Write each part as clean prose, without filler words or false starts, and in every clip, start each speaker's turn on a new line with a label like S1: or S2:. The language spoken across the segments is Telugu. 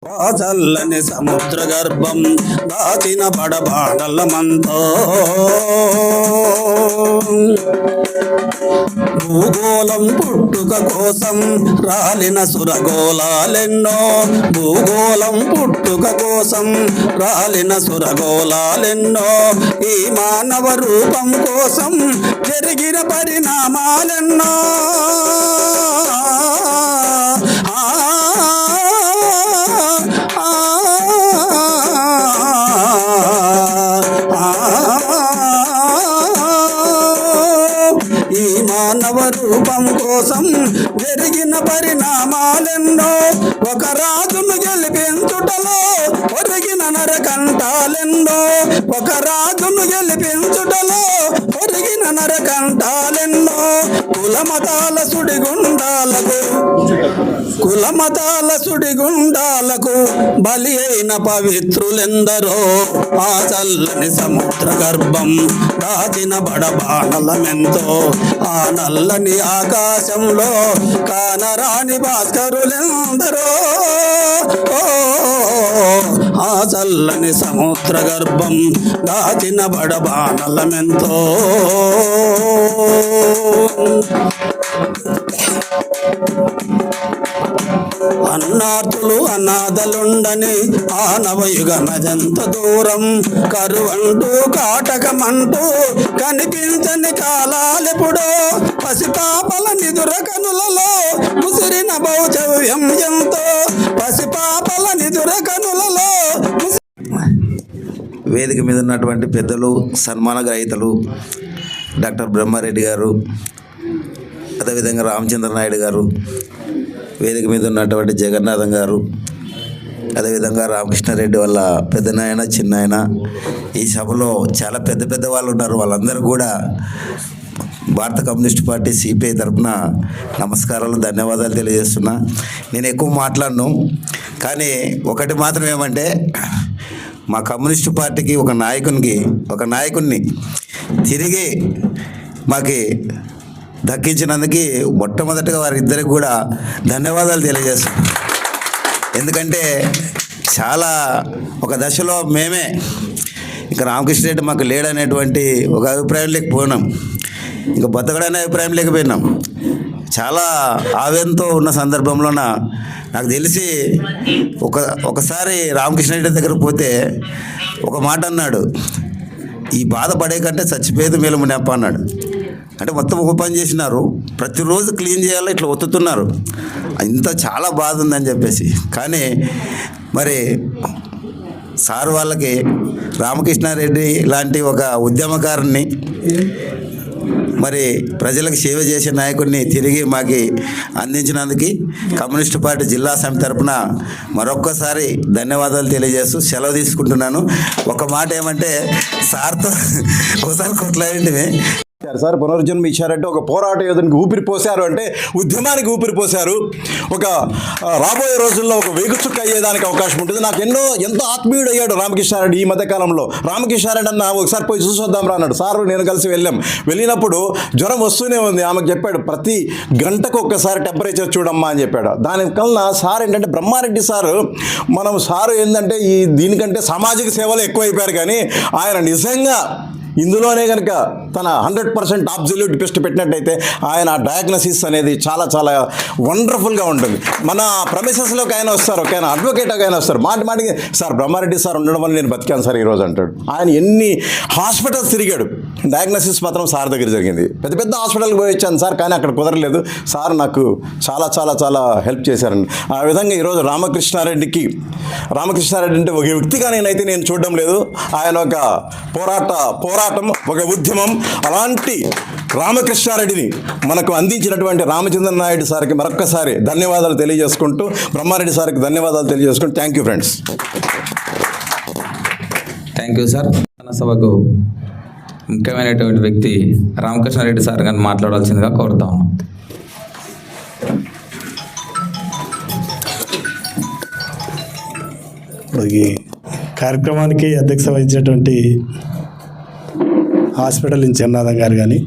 S1: ఆ చల్లని సముద్ర గర్భం దాచిన బడబాడలమంతో భూగోళం పుట్టుక కోసం రాలిన సురగోళాలెన్నో, భూగోళం పుట్టుక కోసం రాలిన సురగోళాలెన్నో, ఈ మానవ రూపం కోసం జరిగిన పరిణామాలెన్నో. ఈ మానవ రూపం కోసం జరిగిన పరిణామాలెన్నో, ఒక రాజును గెలిపించుటలో ఒరిగిన నరకంఠాలెన్నో, ఒక రాజును గెలిపించుటలో ఒరిగిన నరకంఠాలెన్నో. కులమతాల సుడిగుండాలకు బలి అయిన పవిత్రులెందరో, ఆ చల్లని సముద్ర గర్భం దాచిన బడబాణలమెంతో, ఆ నల్లని ఆకాశంలో కానరాని భాస్కరులెందరో, ఆ చల్లని సముద్ర గర్భం దాచిన బడబాణలమెంతో. అన్నార్థులు అనాథలుండని ఆనవయుగ నజంత దూరం, కరువంటూ కాటకమంటూ కనిపించని కాలాలెప్పుడో, పసిపాపల నిదుర కనులలో ముసిరిన భౌచవ్యం ఎంతో, పసిపాపల నిదుర కనులలో.
S2: వేదిక మీద ఉన్నటువంటి పెద్దలు, సన్మాన గ్రహీతలు డాక్టర్ బ్రహ్మారెడ్డి గారు, అదేవిధంగా రామచంద్ర నాయుడు గారు, వేదిక మీద ఉన్నటువంటి జగన్నాథం గారు, అదేవిధంగా రామకృష్ణారెడ్డి వాళ్ళ పెద్దనాయన, చిన్నాయన, ఈ సభలో చాలా పెద్ద పెద్ద వాళ్ళు ఉన్నారు. వాళ్ళందరూ కూడా భారత కమ్యూనిస్ట్ పార్టీ సిపిఐ తరఫున నమస్కారాలు, ధన్యవాదాలు తెలియజేస్తున్నా. నేను ఎక్కువ మాట్లాడను, కానీ ఒకటి మాత్రం ఏమంటే, మా కమ్యూనిస్టు పార్టీకి ఒక నాయకుడిని తిరిగి మాకి దక్కించినందుకు మొట్టమొదటిగా వారిద్దరికి కూడా ధన్యవాదాలు తెలియజేస్తున్నాం. ఎందుకంటే చాలా ఒక దశలో మేమే ఇంకా రామకృష్ణరెడ్డి మాకు లేడనేటువంటి ఒక అభిప్రాయం లేకపోయినాం, ఇంకా బతకడనే అభిప్రాయం లేకపోయినాం. చాలా ఆవేదనతో ఉన్న సందర్భంలోన నాకు తెలిసి ఒకసారి రామకృష్ణరెడ్డి దగ్గరకు పోతే ఒక మాట అన్నాడు, ఈ బాధపడే కంటే చచ్చిపోయేది మేలు మునప్ప అన్నాడు. అంటే మొత్తం ఒక పని చేసినారు, ప్రతిరోజు క్లీన్ చేయాలి, ఇట్లా ఒత్తుతున్నారు, ఇంత చాలా బాధ ఉందని చెప్పేసి. కానీ మరి సార్ వాళ్ళకి రామకృష్ణారెడ్డి లాంటి ఒక ఉద్యమకారుని, మరి ప్రజలకు సేవ చేసే నాయకుడిని తిరిగి మాకి అందించినందుకు కమ్యూనిస్ట్ పార్టీ జిల్లా సమితి తరఫున మరొక్కసారి ధన్యవాదాలు తెలియజేస్తూ సెలవు తీసుకుంటున్నాను. ఒక మాట ఏమంటే, సార్తో ఒకసారి కొట్లాడింటివి
S3: సార్ పునర్జన్మ ఇచ్చారంటే, ఒక పోరాట యోధునికి ఊపిరి పోశారు అంటే ఉద్యమానికి ఊపిరి పోశారు. ఒక రాబోయే రోజుల్లో ఒక వేగుచుక్క అయ్యేదానికి అవకాశం ఉంటుంది. నాకు ఎంతో ఆత్మీయుడు అయ్యాడు రామకృష్ణారెడ్డి ఈ మధ్యకాలంలో. రామకృష్ణారెడ్డి అన్న ఒకసారి పోయి చూసొద్దాం రా అన్నాడు. సార్ నేను కలిసి వెళ్ళినప్పుడు జ్వరం వస్తూనే ఉంది. ఆమెకు చెప్పాడు, ప్రతి గంటకు ఒక్కసారి టెంపరేచర్ చూడమ్మా అని చెప్పాడు. దానికన్నా సార్ ఏంటంటే, బ్రహ్మారెడ్డి సారు, మనం సారు ఏంటంటే దీనికంటే సామాజిక సేవలు ఎక్కువైపోయారు, కానీ ఆయన నిజంగా ఇందులోనే కనుక తన 100% అబ్జల్యూట్ బెస్ట్ పెట్టినట్టయితే ఆయన డయాగ్నోసిస్ అనేది చాలా చాలా వండర్ఫుల్గా ఉంటుంది. మన ప్రమిసెస్లోకి ఆయన వస్తారు, ఒక ఆయన అడ్వకేట్ ఆయన వస్తారు, మాటికి సార్ బ్రహ్మారెడ్డి సార్ ఉండడం వల్ల నేను బతికాను సార్ ఈరోజు అంటాడు. ఆయన ఎన్ని హాస్పిటల్స్ తిరిగాడు, డయాగ్నోసిస్ మాత్రం సార్ దగ్గర జరిగింది. పెద్ద హాస్పిటల్కి పోయి వచ్చాను సార్, కానీ అక్కడ కుదరలేదు. సార్ నాకు చాలా చాలా చాలా హెల్ప్ చేశారండి. ఆ విధంగా ఈరోజు రామకృష్ణారెడ్డి అంటే ఒక వ్యక్తిగా నేను చూడడం లేదు. ఆయన ఒక పోరాటం, ఒక ఉద్యమం. అలాంటి రామకృష్ణారెడ్డిని మనకు అందించినటువంటి రామచంద్ర నాయుడు సార్కి మరొక్కసారి ధన్యవాదాలు తెలియజేసుకుంటూ, బ్రహ్మారెడ్డి సార్కి ధన్యవాదాలు తెలియజేసుకుంటూ thank you friends.
S4: Thank you sir. సభకు ముఖ్యమైనటువంటి వ్యక్తి రామకృష్ణారెడ్డి సార్ గారిని మాట్లాడాల్సిందిగా కోరుతా ఉన్నాం.
S5: ఈ కార్యక్రమానికి అధ్యక్షత వహించినటువంటి హాస్పిటల్ జగన్నాథం గారు కానీ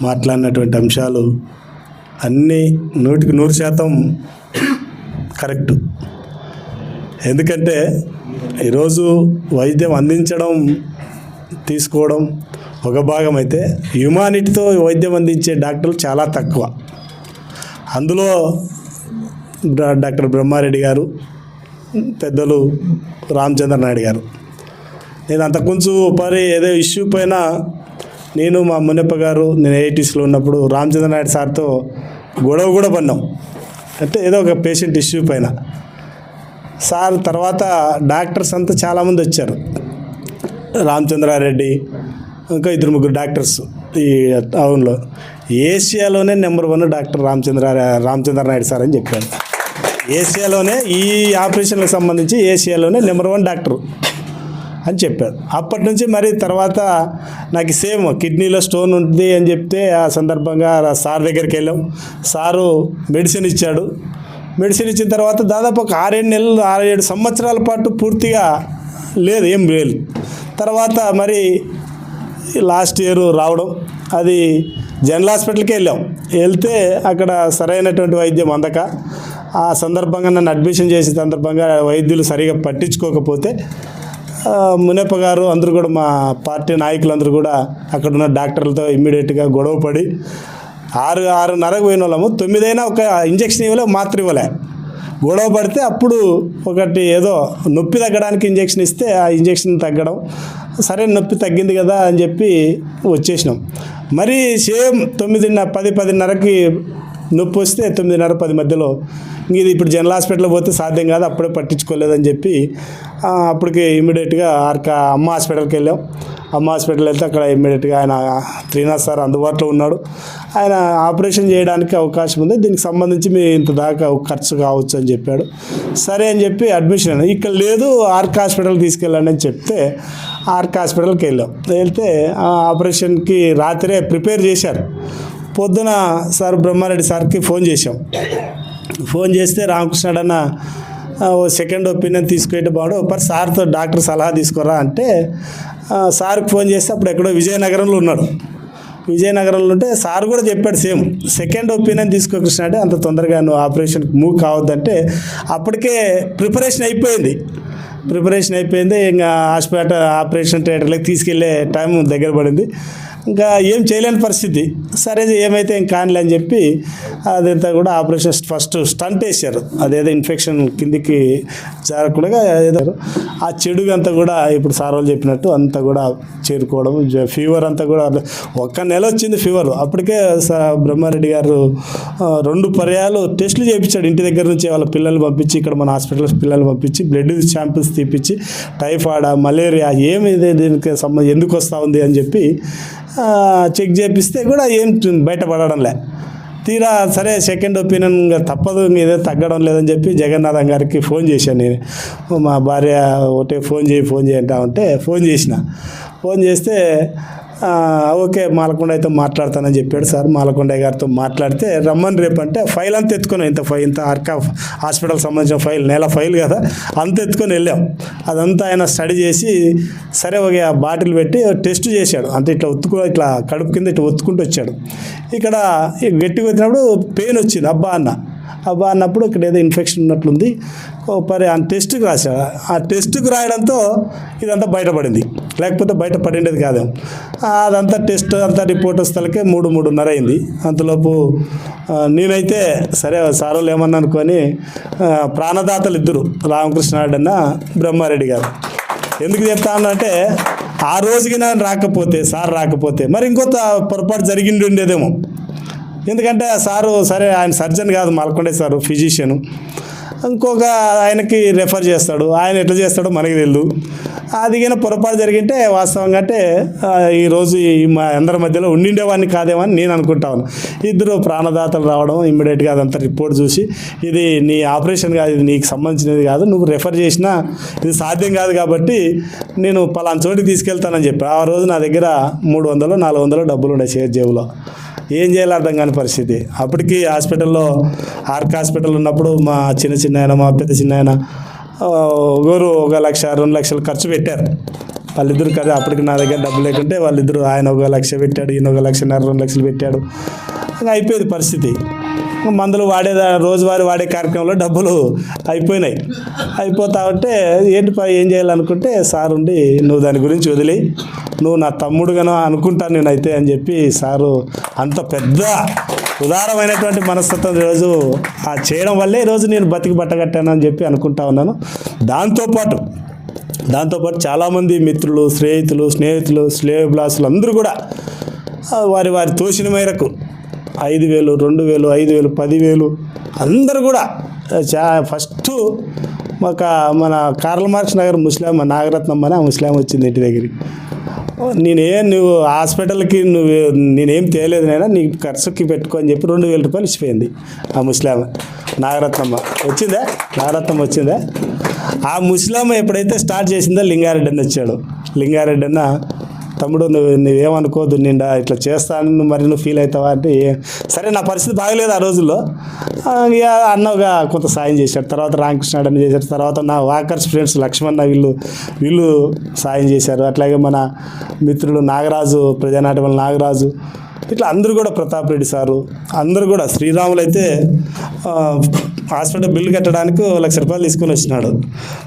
S5: మాట్లాడినటువంటి అంశాలు అన్నీ 100% కరెక్టు. ఎందుకంటే ఈరోజు వైద్యం అందించడం తీసుకోవడం ఒక భాగం అయితే హ్యుమానిటీతో వైద్యం అందించే డాక్టర్లు చాలా తక్కువ. అందులో డాక్టర్ బ్రహ్మారెడ్డి గారు, పెద్దలు రామచంద్ర నాయుడు గారు. నేను అంతకుముందు ఏదో ఇష్యూ పైన నేను మా మునప్ప గారు నేను ఐఐటీస్లో ఉన్నప్పుడు రామచంద్ర నాయుడు సార్తో గొడవ కూడా పడినాం. అంటే ఏదో ఒక పేషెంట్ ఇష్యూ పైన. సార్ తర్వాత డాక్టర్స్ అంతా చాలామంది వచ్చారు, రామచంద్రారెడ్డి ఇంకా 2-3 డాక్టర్స్ ఈ టౌన్లో. ఏషియాలోనే number 1 doctor Ramachandra Naidu sir అని చెప్పాడు. ఏషియాలోనే ఈ ఆపరేషన్లకు సంబంధించి ఏషియాలోనే నెంబర్ 1 డాక్టర్ అని చెప్పాడు. అప్పటి నుంచి మరి తర్వాత నాకు సేమ్ కిడ్నీలో స్టోన్ ఉంది అని చెప్తే ఆ సందర్భంగా సార్ దగ్గరికి వెళ్ళాం. సారు మెడిసిన్ ఇచ్చాడు. మెడిసిన్ ఇచ్చిన తర్వాత దాదాపు ఒక 6-7 నెలలు 6-7 సంవత్సరాల పాటు పూర్తిగా లేదు, ఏం లేదు. తర్వాత మరి లాస్ట్ ఇయర్ రావడం, అది జనరల్ హాస్పిటల్కి వెళ్తే అక్కడ సరైనటువంటి వైద్యం అందక ఆ సందర్భంగా నన్ను అడ్మిషన్ చేసే సందర్భంగా వైద్యులు సరిగా పట్టించుకోకపోతే మునప్ప గారు అందరూ కూడా మా పార్టీ నాయకులందరూ కూడా అక్కడున్న డాక్టర్లతో ఇమ్మీడియట్గా గొడవపడి 6:30కు పోయిన వాళ్ళము 9 అయినా ఒక ఇంజక్షన్ ఇవ్వలే, మాత్ర ఇవ్వలే. గొడవ పడితే అప్పుడు ఒకటి ఏదో నొప్పి తగ్గడానికి ఇంజక్షన్ ఇస్తే ఆ ఇంజక్షన్ తగ్గడం, సరే నొప్పి తగ్గింది కదా అని చెప్పి వచ్చేసినాం. మరి సేమ్ 9:10-10:30కి నొప్పి వస్తే 9:30-10 మధ్యలో ఇది ఇప్పుడు జనరల్ హాస్పిటల్లో పోతే సాధ్యం కాదు, అప్పుడే పట్టించుకోలేదని చెప్పి అప్పటికి ఇమ్మీడియట్గా అమ్మ హాస్పిటల్కి వెళ్ళాం. అమ్మ హాస్పిటల్ వెళ్తే అక్కడ ఇమ్మీడియట్గా ఆయన శ్రీనాథ్ సార్ అందుబాటులో ఉన్నాడు. ఆయన ఆపరేషన్ చేయడానికి అవకాశం ఉంది, దీనికి సంబంధించి మీ ఇంత దాకా ఖర్చు కావచ్చు అని చెప్పాడు. సరే అని చెప్పి అడ్మిషన్ అయినా. ఇక్కడ లేదు ఆర్క్ హాస్పిటల్కి తీసుకెళ్ళండి అని చెప్తే ఆర్క్ హాస్పిటల్కి వెళ్తే ఆపరేషన్కి రాత్రే ప్రిపేర్ చేశారు. పొద్దున సార్ బ్రహ్మారెడ్డి సార్కి ఫోన్ చేశాం. ఫోన్ చేస్తే రామకృష్ణుడు అన్న సెకండ్ ఒపీనియన్ తీసుకుంటే బాగుండు, సార్తో డాక్టర్ సలహా తీసుకోరా అంటే సార్కి ఫోన్ చేస్తే అప్పుడు ఎక్కడో విజయనగరంలో ఉన్నాడు. విజయనగరంలో ఉంటే సార్ కూడా చెప్పాడు సేమ్, సెకండ్ ఒపీనియన్ తీసుకో కృష్ణ అంటే అంత తొందరగా నువ్వు ఆపరేషన్కి మూవ్ కావద్దంటే అప్పటికే ప్రిపరేషన్ అయిపోయింది. ఇంకా ఆపరేషన్ థియేటర్లోకి తీసుకెళ్లే టైం దగ్గర పడింది. ఇంకా ఏం చేయలేని పరిస్థితి. సరే ఏమైతే ఏం కానిలే అని చెప్పి అదంతా కూడా ఆపరేషన్ ఫస్ట్ స్టంట్ వేసారు. అదేదో ఇన్ఫెక్షన్ కిందికి జరగకుండా ఏదో ఆ చెడుగా అంతా కూడా ఇప్పుడు సార్ వాళ్ళు చెప్పినట్టు అంతా కూడా చేరుకోవడం, ఫీవర్ అంతా కూడా 1 నెల వచ్చింది ఫీవర్. అప్పటికే బ్రహ్మారెడ్డి గారు 2 పర్యాలు టెస్టులు చేయించాడు ఇంటి దగ్గర నుంచి. వాళ్ళ పిల్లల్ని పంపించి ఇక్కడ మన హాస్పిటల్ పిల్లల్ని పంపించి బ్లడ్ శాంపిల్స్ తీపించి టైఫాయిడ్, మలేరియా ఏమి దీనికి ఎందుకు వస్తూ ఉంది అని చెప్పి చెక్ చేపిస్తే కూడా ఏం బయటపడడంలే. తీరా సరే సెకండ్ ఒపీనియన్ తప్పదు, ఇదే తగ్గడం లేదని చెప్పి జగన్నాథం గారికి ఫోన్ చేశాను. నేను మా భార్య ఒకటే ఫోన్ చేయి అంటే ఫోన్ చేస్తే ఓకే మాలకొండ అయితే మాట్లాడతానని చెప్పాడు సార్. మాలకొండ గారితో మాట్లాడితే రమ్మని రేపు అంటే ఫైల్ అంతా ఎత్తుకొని ఇంత ఆర్కా హాస్పిటల్ సంబంధించిన ఫైల్, నెల ఫైల్ కదా, అంత ఎత్తుకొని వెళ్ళాం. అదంతా ఆయన స్టడీ చేసి సరే ఒక బాటిల్ పెట్టి టెస్ట్ చేశాడు. అంటే ఇట్లా కడుపు కింద ఇట్లా ఒత్తుకుంటూ వచ్చాడు. ఇక్కడ గట్టిగా వచ్చినప్పుడు పెయిన్ వచ్చింది. అబ్బా అన్నప్పుడు ఇక్కడ ఏదో ఇన్ఫెక్షన్ ఉన్నట్లుంది. ఆ టెస్ట్కి రాశాడు. ఆ టెస్ట్కి రాయడంతో ఇదంతా బయటపడింది, లేకపోతే బయటపడిండేది కాదు. అదంతా టెస్ట్ అంతా రిపోర్ట్ వస్తలకే 3-3:30 అయింది. అంతలోపు నేనైతే సరే సార్ వాళ్ళు ఏమన్నా అనుకొని ప్రాణదాతలు ఇద్దరు రామకృష్ణారెడ్డి అన్న బ్రహ్మారెడ్డి గారు. ఎందుకు చెప్తానంటే ఆ రోజుకి నేను సార్ రాకపోతే మరి ఇంకొంత పొరపాటు జరిగిండి ఉండేదేమో. ఎందుకంటే సారు సరే ఆయన సర్జన్ కాదు, మాల్కొండే సారు ఫిజిషియను. ఇంకొక ఆయనకి రెఫర్ చేస్తాడు, ఆయన ఎట్లా చేస్తాడో మనకి తెలియదు. అది కానీ పొరపాటు జరిగింటే వాస్తవంగా అంటే ఈరోజు మా అందరి మధ్యలో ఉండిండేవాడిని కాదేమో అని నేను అనుకుంటాను. ఇద్దరు ప్రాణదాతలు రావడం, ఇమ్మీడియట్గా అదంతా రిపోర్ట్ చూసి ఇది నీ ఆపరేషన్ కాదు, ఇది నీకు సంబంధించినది కాదు, నువ్వు రెఫర్ చేసినా ఇది సాధ్యం కాదు కాబట్టి నేను పలానా చోటికి తీసుకెళ్తానని చెప్పి ఆ రోజు నా దగ్గర 300-400 డబ్బులు ఉండే జేబులో. ఏం చేయాలో అర్థం కాని పరిస్థితి. అప్పటికి హాస్పిటల్లో ఆర్క్ హాస్పిటల్ ఉన్నప్పుడు మా చిన్న మా పెద్ద చిన్న ఒకరు 1 లక్ష 2 లక్షలు ఖర్చు పెట్టారు వాళ్ళిద్దరు కదా. అప్పటికి నా దగ్గర డబ్బు లేకుంటే వాళ్ళిద్దరు, ఆయన 1 లక్ష పెట్టాడు, ఈయన 1 లక్ష 2 లక్షలు పెట్టాడు. అయిపోయేది పరిస్థితి. మందులు రోజువారీ వాడే కార్యక్రమంలో డబ్బులు అయిపోతా ఉంటే ఏం చేయాలనుకుంటే సార్ ఉండి నువ్వు దాని గురించి వదిలి నువ్వు నా తమ్ముడుగానో అనుకుంటాను నేనైతే అని చెప్పి సారు అంత పెద్ద ఉదారమైనటువంటి మనస్తత్వం ఈరోజు చేయడం వల్లే ఈరోజు నేను బతికి బట్టగట్టాను అని చెప్పి అనుకుంటా ఉన్నాను. దాంతోపాటు చాలామంది మిత్రులు, స్నేహితులు, శ్రేయోభిలాసులు అందరూ కూడా వారి తోచిన మేరకు 5,000, 2,000, 5,000, 10,000 అందరూ కూడా ఫస్ట్ మన కార్ల్ మార్క్స్ నగర్ ముస్లిం నాగరత్నం అని ఆ ముస్లిం వచ్చింది ఇంటి దగ్గరికి. నువ్వు హాస్పిటల్కి నేనేం తేలేదు నైనా నీ ఖర్చుకి పెట్టుకో అని చెప్పి 2,000 రూపాయలు ఇచ్చిపోయింది ఆ ముస్లిం నాగరత్నం వచ్చిందా. ఆ ముస్లిం ఎప్పుడైతే స్టార్ట్ చేసిందో లింగారెడ్డి అన్న వచ్చాడు. లింగారెడ్డి అన్న తమ్ముడు నువ్వేమనుకోదు నిండా ఇట్లా చేస్తాను మరి నువ్వు ఫీల్ అవుతావా అంటే సరే నా పరిస్థితి బాగలేదు ఆ రోజుల్లో. అన్నగా కొంత సాయం చేశాడు. తర్వాత రామకృష్ణాడు అని చేశాడు. తర్వాత నా వాకర్స్ ఫ్రెండ్స్ లక్ష్మణ వీళ్ళు సాయం చేశారు. అట్లాగే మన మిత్రులు నాగరాజు, ప్రజానాట్యం నాగరాజు, ఇట్లా అందరూ కూడా ప్రతాప్ రెడ్డి సారు అందరూ కూడా. శ్రీరాములు అయితే హాస్పిటల్ బిల్లు కట్టడానికి 1,00,000 రూపాయలు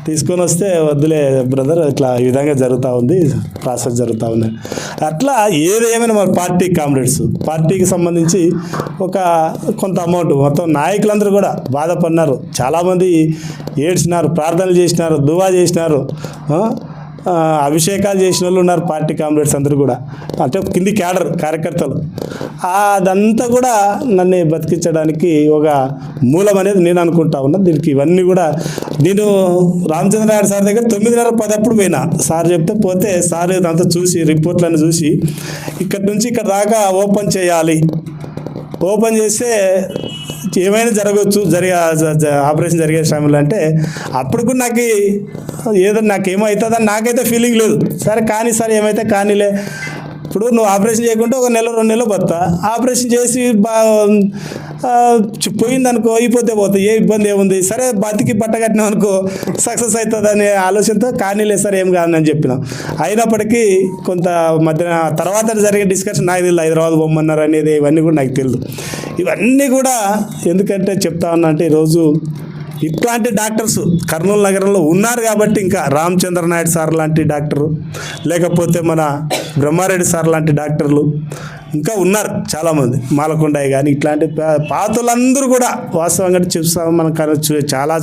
S5: తీసుకొని వస్తే వద్దులే బ్రదర్ ఇట్లా ఈ విధంగా జరుగుతూ ఉంది, ప్రాసెస్ జరుగుతూ ఉంది. అట్లా ఏదేమైనా మన పార్టీకి సంబంధించి కొంత అమౌంట్ మొత్తం నాయకులందరూ కూడా బాధపడినారు. చాలామంది ఏడ్చినారు, ప్రార్థనలు చేసినారు, దువా చేసినారు, అభిషేకాలు చేసిన వాళ్ళు ఉన్నారు. పార్టీ కామ్రేడ్స్ అందరూ కూడా అంటే కింది క్యాడర్ కార్యకర్తలు. అదంతా కూడా నన్ను బతికించడానికి ఒక మూలం అనేది నేను అనుకుంటా ఉన్నా. దీనికి ఇవన్నీ కూడా నేను రామచంద్ర నాయుడు సార్ దగ్గర 9:30-10 అప్పుడు పోయినా. సార్ చెప్తే పోతే సార్ ఇదంతా చూసి రిపోర్ట్లను చూసి ఇక్కడ నుంచి ఇక్కడ దాకా ఓపెన్ చేయాలి, ఓపెన్ చేస్తే ఏమైనా జరగవచ్చు, ఆపరేషన్ జరిగే సమయంలో అంటే అప్పుడు కూడా నాకేమవుతుందని నాకైతే ఫీలింగ్ లేదు. సరే కానీ సార్ ఏమైతే కానీలే, ఇప్పుడు నువ్వు ఆపరేషన్ చేయకుంటే 1 నెల 2 నెలలు బతా, ఆపరేషన్ చేసి పోయిందనుకో అయిపోతే పోతాయి, ఏ ఇబ్బంది ఏముంది, సరే బతికి బట్టగట్టినాం అనుకో సక్సెస్ అవుతుందనే ఆలోచనతో కానీలే సార్ ఏం కాదని చెప్పినాం. అయినప్పటికీ కొంత మధ్య తర్వాత జరిగే డిస్కషన్ నాకు తెలియదు, హైదరాబాద్ బొమ్మన్నారు అనేది ఇవన్నీ కూడా నాకు తెలియదు. ఇవన్నీ కూడా ఎందుకంటే చెప్తా ఉన్నా అంటే ఈరోజు ఇట్లాంటి డాక్టర్స్ కర్నూలు నగరంలో ఉన్నారు కాబట్టి, ఇంకా రామచంద్ర నాయుడు సార్ లాంటి డాక్టరు, లేకపోతే మన బ్రహ్మారెడ్డి సార్ లాంటి డాక్టర్లు ఇంకా ఉన్నారు చాలామంది, మాలకొండయ్య కానీ ఇట్లాంటి పాతలందరూ కూడా వాస్తవంగా చూస్తాము. మనం చాలా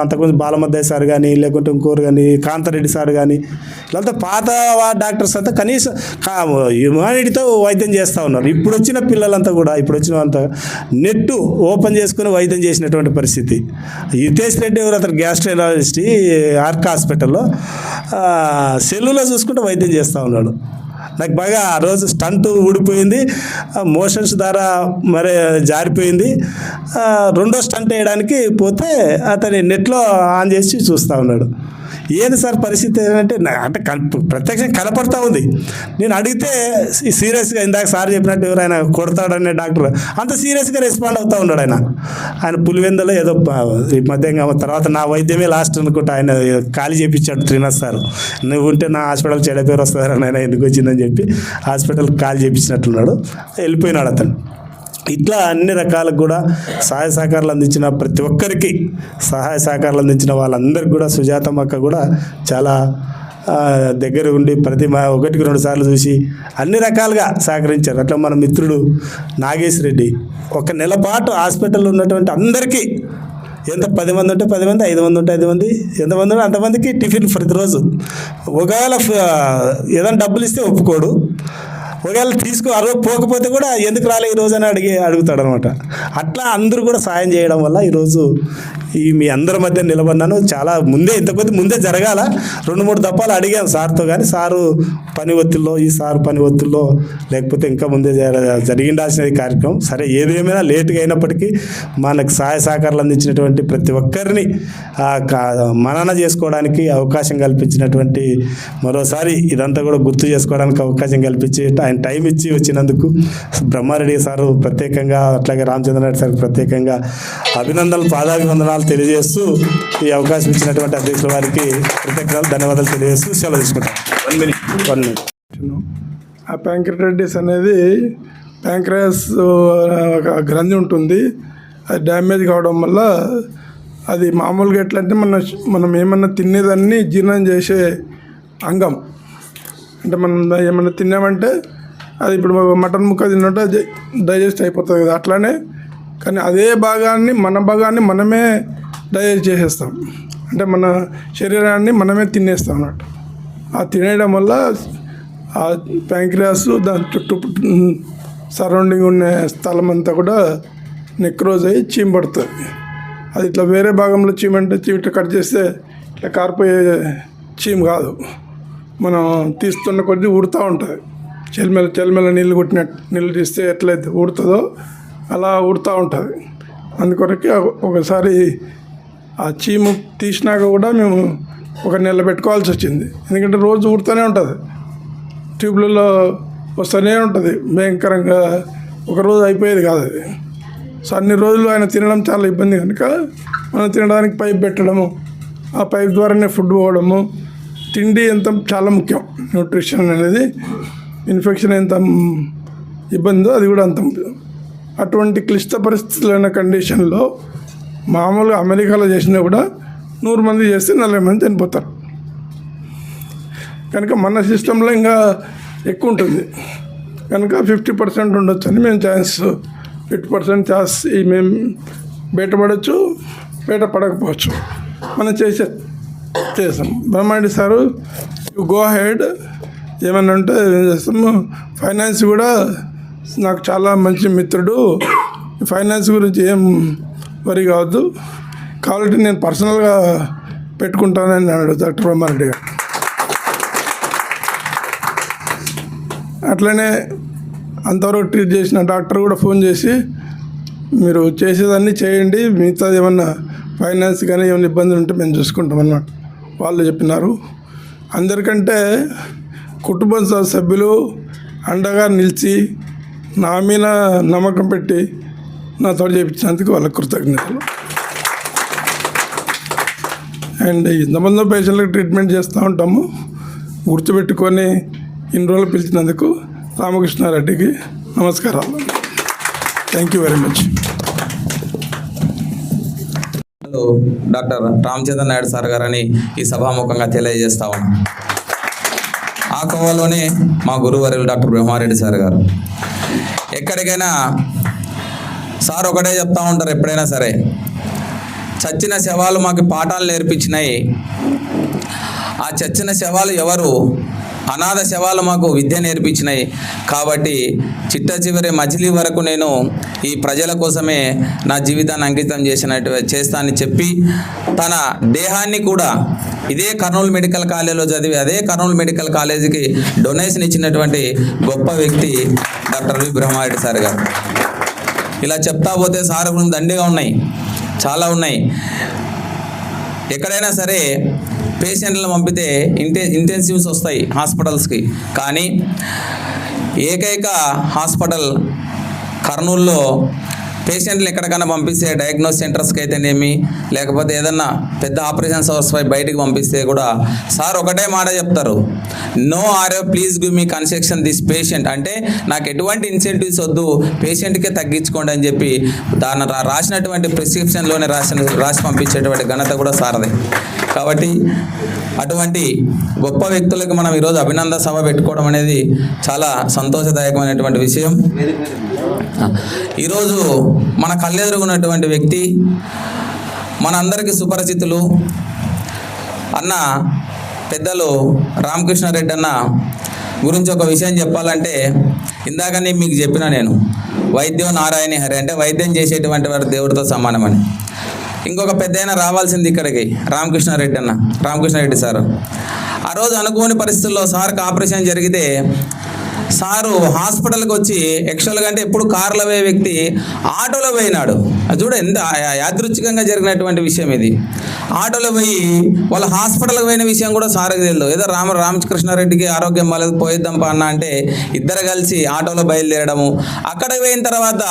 S5: అంతకుముందు బాలమద్దయ్య సార్ కానీ, లేకుంటే ఇంకోరు కానీ, కాంతారెడ్డి సార్ కానీ, ఇలాంటి పాత డాక్టర్స్ అంతా కనీసం హ్యుమానిటీతో వైద్యం చేస్తూ ఉన్నారు. ఇప్పుడు వచ్చిన పిల్లలంతా కూడా నెట్ ఓపెన్ చేసుకుని వైద్యం చేసినటువంటి పరిస్థితి. హితేష్ రెడ్డి ఎవరు అతను గ్యాస్ట్రాలజిస్ట్ ఆర్క్ హాస్పిటల్లో సెల్లులో చూసుకుంటూ వైద్యం చేస్తూ ఉన్నాడు. నాకు బాగా ఆ రోజు స్టంట్ ఊడిపోయింది, మోషన్స్ ద్వారా మరి జారిపోయింది. రెండో స్టంట్ వేయడానికి పోతే అతని నెట్లో ఆన్ చేసి చూస్తూ ఉన్నాడు. ఏంది సార్ పరిస్థితి అంటే ప్రత్యక్షంగా కనపడతా ఉంది. నేను అడిగితే సీరియస్గా ఇందాక సార్ చెప్పినట్టు ఎవరైనా కొడతాడనే డాక్టర్ అంత సీరియస్గా రెస్పాండ్ అవుతూ ఉన్నాడు. ఆయన పులివెందులో ఏదో ఈ మధ్యంగా తర్వాత నా వైద్యమే లాస్ట్ అనుకుంటా ఆయన ఖాళీ చేయించాడు శ్రీనివాస్ సార్. నువ్వు ఉంటే నా హాస్పిటల్ చెడ్డ పేరు వస్తుందని ఆయన ఎందుకు వచ్చిందని చెప్పి హాస్పిటల్ ఖాళీ చేయించినట్లున్నాడు, వెళ్ళిపోయినాడు అతను. ఇట్లా అన్ని రకాలకు కూడా సహాయ సహకారాలు అందించిన ప్రతి ఒక్కరికి, సహాయ సహకారాలు అందించిన వాళ్ళందరికీ కూడా సుజాతమ్మ అక్క కూడా చాలా దగ్గర ఉండి 1-2 సార్లు చూసి అన్ని రకాలుగా సహకరించారు. అట్లా మన మిత్రుడు నాగేశ్ రెడ్డి 1 నెల పాటు హాస్పిటల్లో ఉన్నటువంటి అందరికీ ఎంత 10 మంది ఉంటే 10 మంది, 5 మంది ఉంటే 5 మంది, ఎంతమంది ఉంటే అంతమందికి టిఫిన్ ప్రతిరోజు. ఒకవేళ ఏదైనా డబ్బులు ఇస్తే ఒప్పుకోడు, ఒకవేళ పోకపోతే కూడా ఎందుకు రాలే ఈరోజు అని అడుగుతాడు అనమాట. అట్లా అందరూ కూడా సాయం చేయడం వల్ల ఈరోజు మీ అందరి మధ్య నిలబడినాను. చాలా ముందే జరగాల 2-3 దప్పాలు అడిగాను సార్తో, కానీ సారు పని ఒత్తిడిలో లేకపోతే ఇంకా ముందే జరిగిండాల్సిన కార్యక్రమం. సరే ఏదేమైనా లేటుగా అయినప్పటికీ మనకు సహాయ సహకారాలు అందించినటువంటి ప్రతి ఒక్కరిని మనన చేసుకోవడానికి అవకాశం కల్పించినటువంటి మరోసారి ఇదంతా కూడా గుర్తు చేసుకోవడానికి అవకాశం కల్పించి ఆయన టైం ఇచ్చి వచ్చినందుకు బ్రహ్మారెడ్డి సారు ప్రత్యేకంగా, అట్లాగే రామచంద్ర నాయుడు సార్ ప్రత్యేకంగా పాదాభివందనాలు తెలియజేస్తూ ఈ అవకాశం ఇచ్చినటువంటి అధ్యక్షుల వారికి కృతజ్ఞతలు, ధన్యవాదాలు తెలియజేస్తూ సెలవు తీసుకుంటాం. 1 minute.
S6: ఆ వెంకటరెడ్డిస్ అనేది ప్యాంక్రయాస్ ఒక గ్రంథి ఉంటుంది, అది డ్యామేజ్ కావడం వల్ల అది మామూలుగా ఎట్లంటే మనం ఏమన్నా తినేదాన్ని జీర్ణం చేసే అంగం. అంటే మనం ఏమన్నా తిన్నామంటే అది ఇప్పుడు మటన్ ముక్క తిన్నట్టు డైజెస్ట్ అయిపోతుంది కదా, అట్లానే. కానీ అదే భాగాన్ని మన భాగాన్ని మనమే డైజెస్ట్ చేసేస్తాం, అంటే మన శరీరాన్ని మనమే తినేస్తాం అన్నట్టు. ఆ తినేయడం వల్ల ఆ ప్యాంక్రియాస్ దాని చుట్టూ సరౌండింగ్ ఉన్న స్థలం అంతా కూడా నెక్రోజ్ అయ్యి చీమ పడుతుంది. అది ఇట్లా వేరే భాగంలో చీమ అంటే ఇట్లా కట్ చేస్తే ఇట్లా కారిపోయే చీమ కాదు, మనం తీస్తున్న కొద్దీ ఊడుతూ ఉంటుంది. చెల్మెల నీళ్ళు కొట్టినట్టు, నీళ్ళు తీస్తే ఎట్లయితే ఊడుతుందో అలా ఊడుతూ ఉంటుంది. అందుకొరకే ఒకసారి ఆ చీమ తీసినాక కూడా మేము 1 నెల పెట్టుకోవాల్సి వచ్చింది, ఎందుకంటే రోజు ఊడుతూనే ఉంటుంది, ట్యూబ్లలో వస్తూనే ఉంటుంది భయంకరంగా. ఒకరోజు అయిపోయేది కాదు అది. సో అన్ని రోజులు ఆయన తినడం చాలా ఇబ్బంది కనుక మనం తినడానికి పైప్ పెట్టడము, ఆ పైప్ ద్వారానే ఫుడ్ పోవడము. తిండి ఎంత చాలా ముఖ్యం, న్యూట్రిషన్ అనేది. ఇన్ఫెక్షన్ ఎంత ఇబ్బందో అది కూడా అంత ముఖ్యం. అటువంటి క్లిష్ట పరిస్థితులైన కండిషన్లో మామూలుగా అమెరికాలో చేసినా కూడా 100 మంది చేస్తే 40 మంది చనిపోతారు. కనుక మన సిస్టంలో ఇంకా ఎక్కువ ఉంటుంది కనుక 50% ఉండొచ్చు అని మేము ఛాన్స్ 50% ఛాన్స్ మేము బయటపడవచ్చు, బయటపడకపోవచ్చు. మనం చేసాం. Brahma Reddy sir you go head, ఏమన్నా ఉంటే చేస్తాము. ఫైనాన్స్ కూడా నాకు చాలా మంచి మిత్రుడు, ఫైనాన్స్ గురించి ఏం వరి కావద్దు, కావాలంటే నేను పర్సనల్గా పెట్టుకుంటానని అన్నాడు డాక్టర్ బ్రహ్మారెడ్డి గారు. అట్లనే అంతవరకు ట్రీట్ చేసిన డాక్టర్ కూడా ఫోన్ చేసి మీరు చేసేదాన్ని చేయండి, మిగతాది ఏమన్నా ఫైనాన్స్ కానీ ఏమైనా ఇబ్బందులు ఉంటే మేము చూసుకుంటాం అన్నమాట వాళ్ళు చెప్పినారు. అందరికంటే కుటుంబ సభ్యులు అండగా నిలిచి నా మీద నమ్మకం పెట్టి నాతో చేయించినందుకు వాళ్ళ కృతజ్ఞతలు. అండ్ ఇంతమంది పేషెంట్లకు ట్రీట్మెంట్ చేస్తూ ఉంటాము, గుర్తుపెట్టుకొని ఇన్ని రోజులు పిలిచినందుకు రామకృష్ణారెడ్డికి నమస్కారాలు. Thank you very much.
S4: Doctor Ramachandra Naidu sir గారని ఈ సభాముఖంగా తెలియజేస్తా ఉన్నాం. ఆ కోవలోనే మా గురువర్యులు డాక్టర్ బ్రహ్మారెడ్డి సార్ గారు. ఎక్కడికైనా సార్ ఒకటే చెప్తా ఉంటారు, ఎప్పుడైనా సరే చచ్చిన శవాలు మాకు పాఠాలు నేర్పించినాయి. ఆ చచ్చిన శవాలు ఎవరు? అనాథ శవాలు మాకు విద్య నేర్పించినాయి. కాబట్టి చిట్ట చివరి మజిలీ వరకు నేను ఈ ప్రజల కోసమే నా జీవితాన్ని అంకితం చేస్తానని చెప్పి తన దేహాన్ని కూడా ఇదే కర్నూలు మెడికల్ కాలేజీలో చదివి అదే కర్నూలు మెడికల్ కాలేజీకి డొనేషన్ ఇచ్చినటువంటి గొప్ప వ్యక్తి డాక్టర్ వి బ్రహ్మారెడ్డి సార్ గారు. ఇలా చెప్తా పోతే సార్ గురించి దండిగా ఉన్నాయి, చాలా ఉన్నాయి. ఎక్కడైనా సరే పేషెంట్లను పంపితే ఇంటెన్సివ్స్ వస్తాయి హాస్పిటల్స్కి, కానీ ఏకైక హాస్పిటల్ కర్నూలులో పేషెంట్లు ఎక్కడికైనా పంపిస్తే డయాగ్నోస్ సెంటర్స్కి అయితేనేమి, లేకపోతే ఏదన్నా పెద్ద ఆపరేషన్స్ అవసరమై బయటికి పంపిస్తే కూడా సార్ ఒకటే మాట చెప్తారు, no RO please give me concession this patient. అంటే నాకు ఎటువంటి ఇన్సెంటివ్స్ వద్దు, పేషెంట్కే తగ్గించుకోండి అని చెప్పి దాన్ని రాసినటువంటి ప్రిస్క్రిప్షన్లోనే రాసి పంపించేటువంటి ఘనత కూడా సారదే. కాబట్టి అటువంటి గొప్ప వ్యక్తులకు మనం ఈరోజు అభినందన సభ పెట్టుకోవడం అనేది చాలా సంతోషదాయకమైనటువంటి విషయం. ఈరోజు మన కళ్ళెదురుగున్నటువంటి వ్యక్తి మనందరికీ సుపరిచితులు అన్న పెద్దలు రామకృష్ణారెడ్డి అన్న గురించి ఒక విషయం చెప్పాలంటే, ఇందాకనే మీకు చెప్పిన నేను వైద్యం నారాయణ హరి, అంటే వైద్యం చేసేటువంటి వాడు దేవుడితో సమానమని. ఇంకొక పెద్దయినా రావాల్సింది ఇక్కడికి రామకృష్ణారెడ్డి సారు. ఆ రోజు అనుకోని పరిస్థితుల్లో సార్కి ఆపరేషన్ జరిగితే సారు హాస్పిటల్కి వచ్చి యాక్చువల్గా అంటే ఎప్పుడు కార్లో పోయే వ్యక్తి ఆటోలో పోయినాడు. అది చూడ ఎంత యాదృచ్ఛికంగా జరిగినటువంటి విషయం ఇది. ఆటోలో పోయి వాళ్ళ హాస్పిటల్కి పోయిన విషయం కూడా సార్కి తెలియదు. ఏదో రామకృష్ణారెడ్డికి ఆరోగ్యం బాలేదు పోయిద్దాంపా అన్న అంటే ఇద్దరు కలిసి ఆటోలో బయలుదేరడము. అక్కడికి పోయిన తర్వాత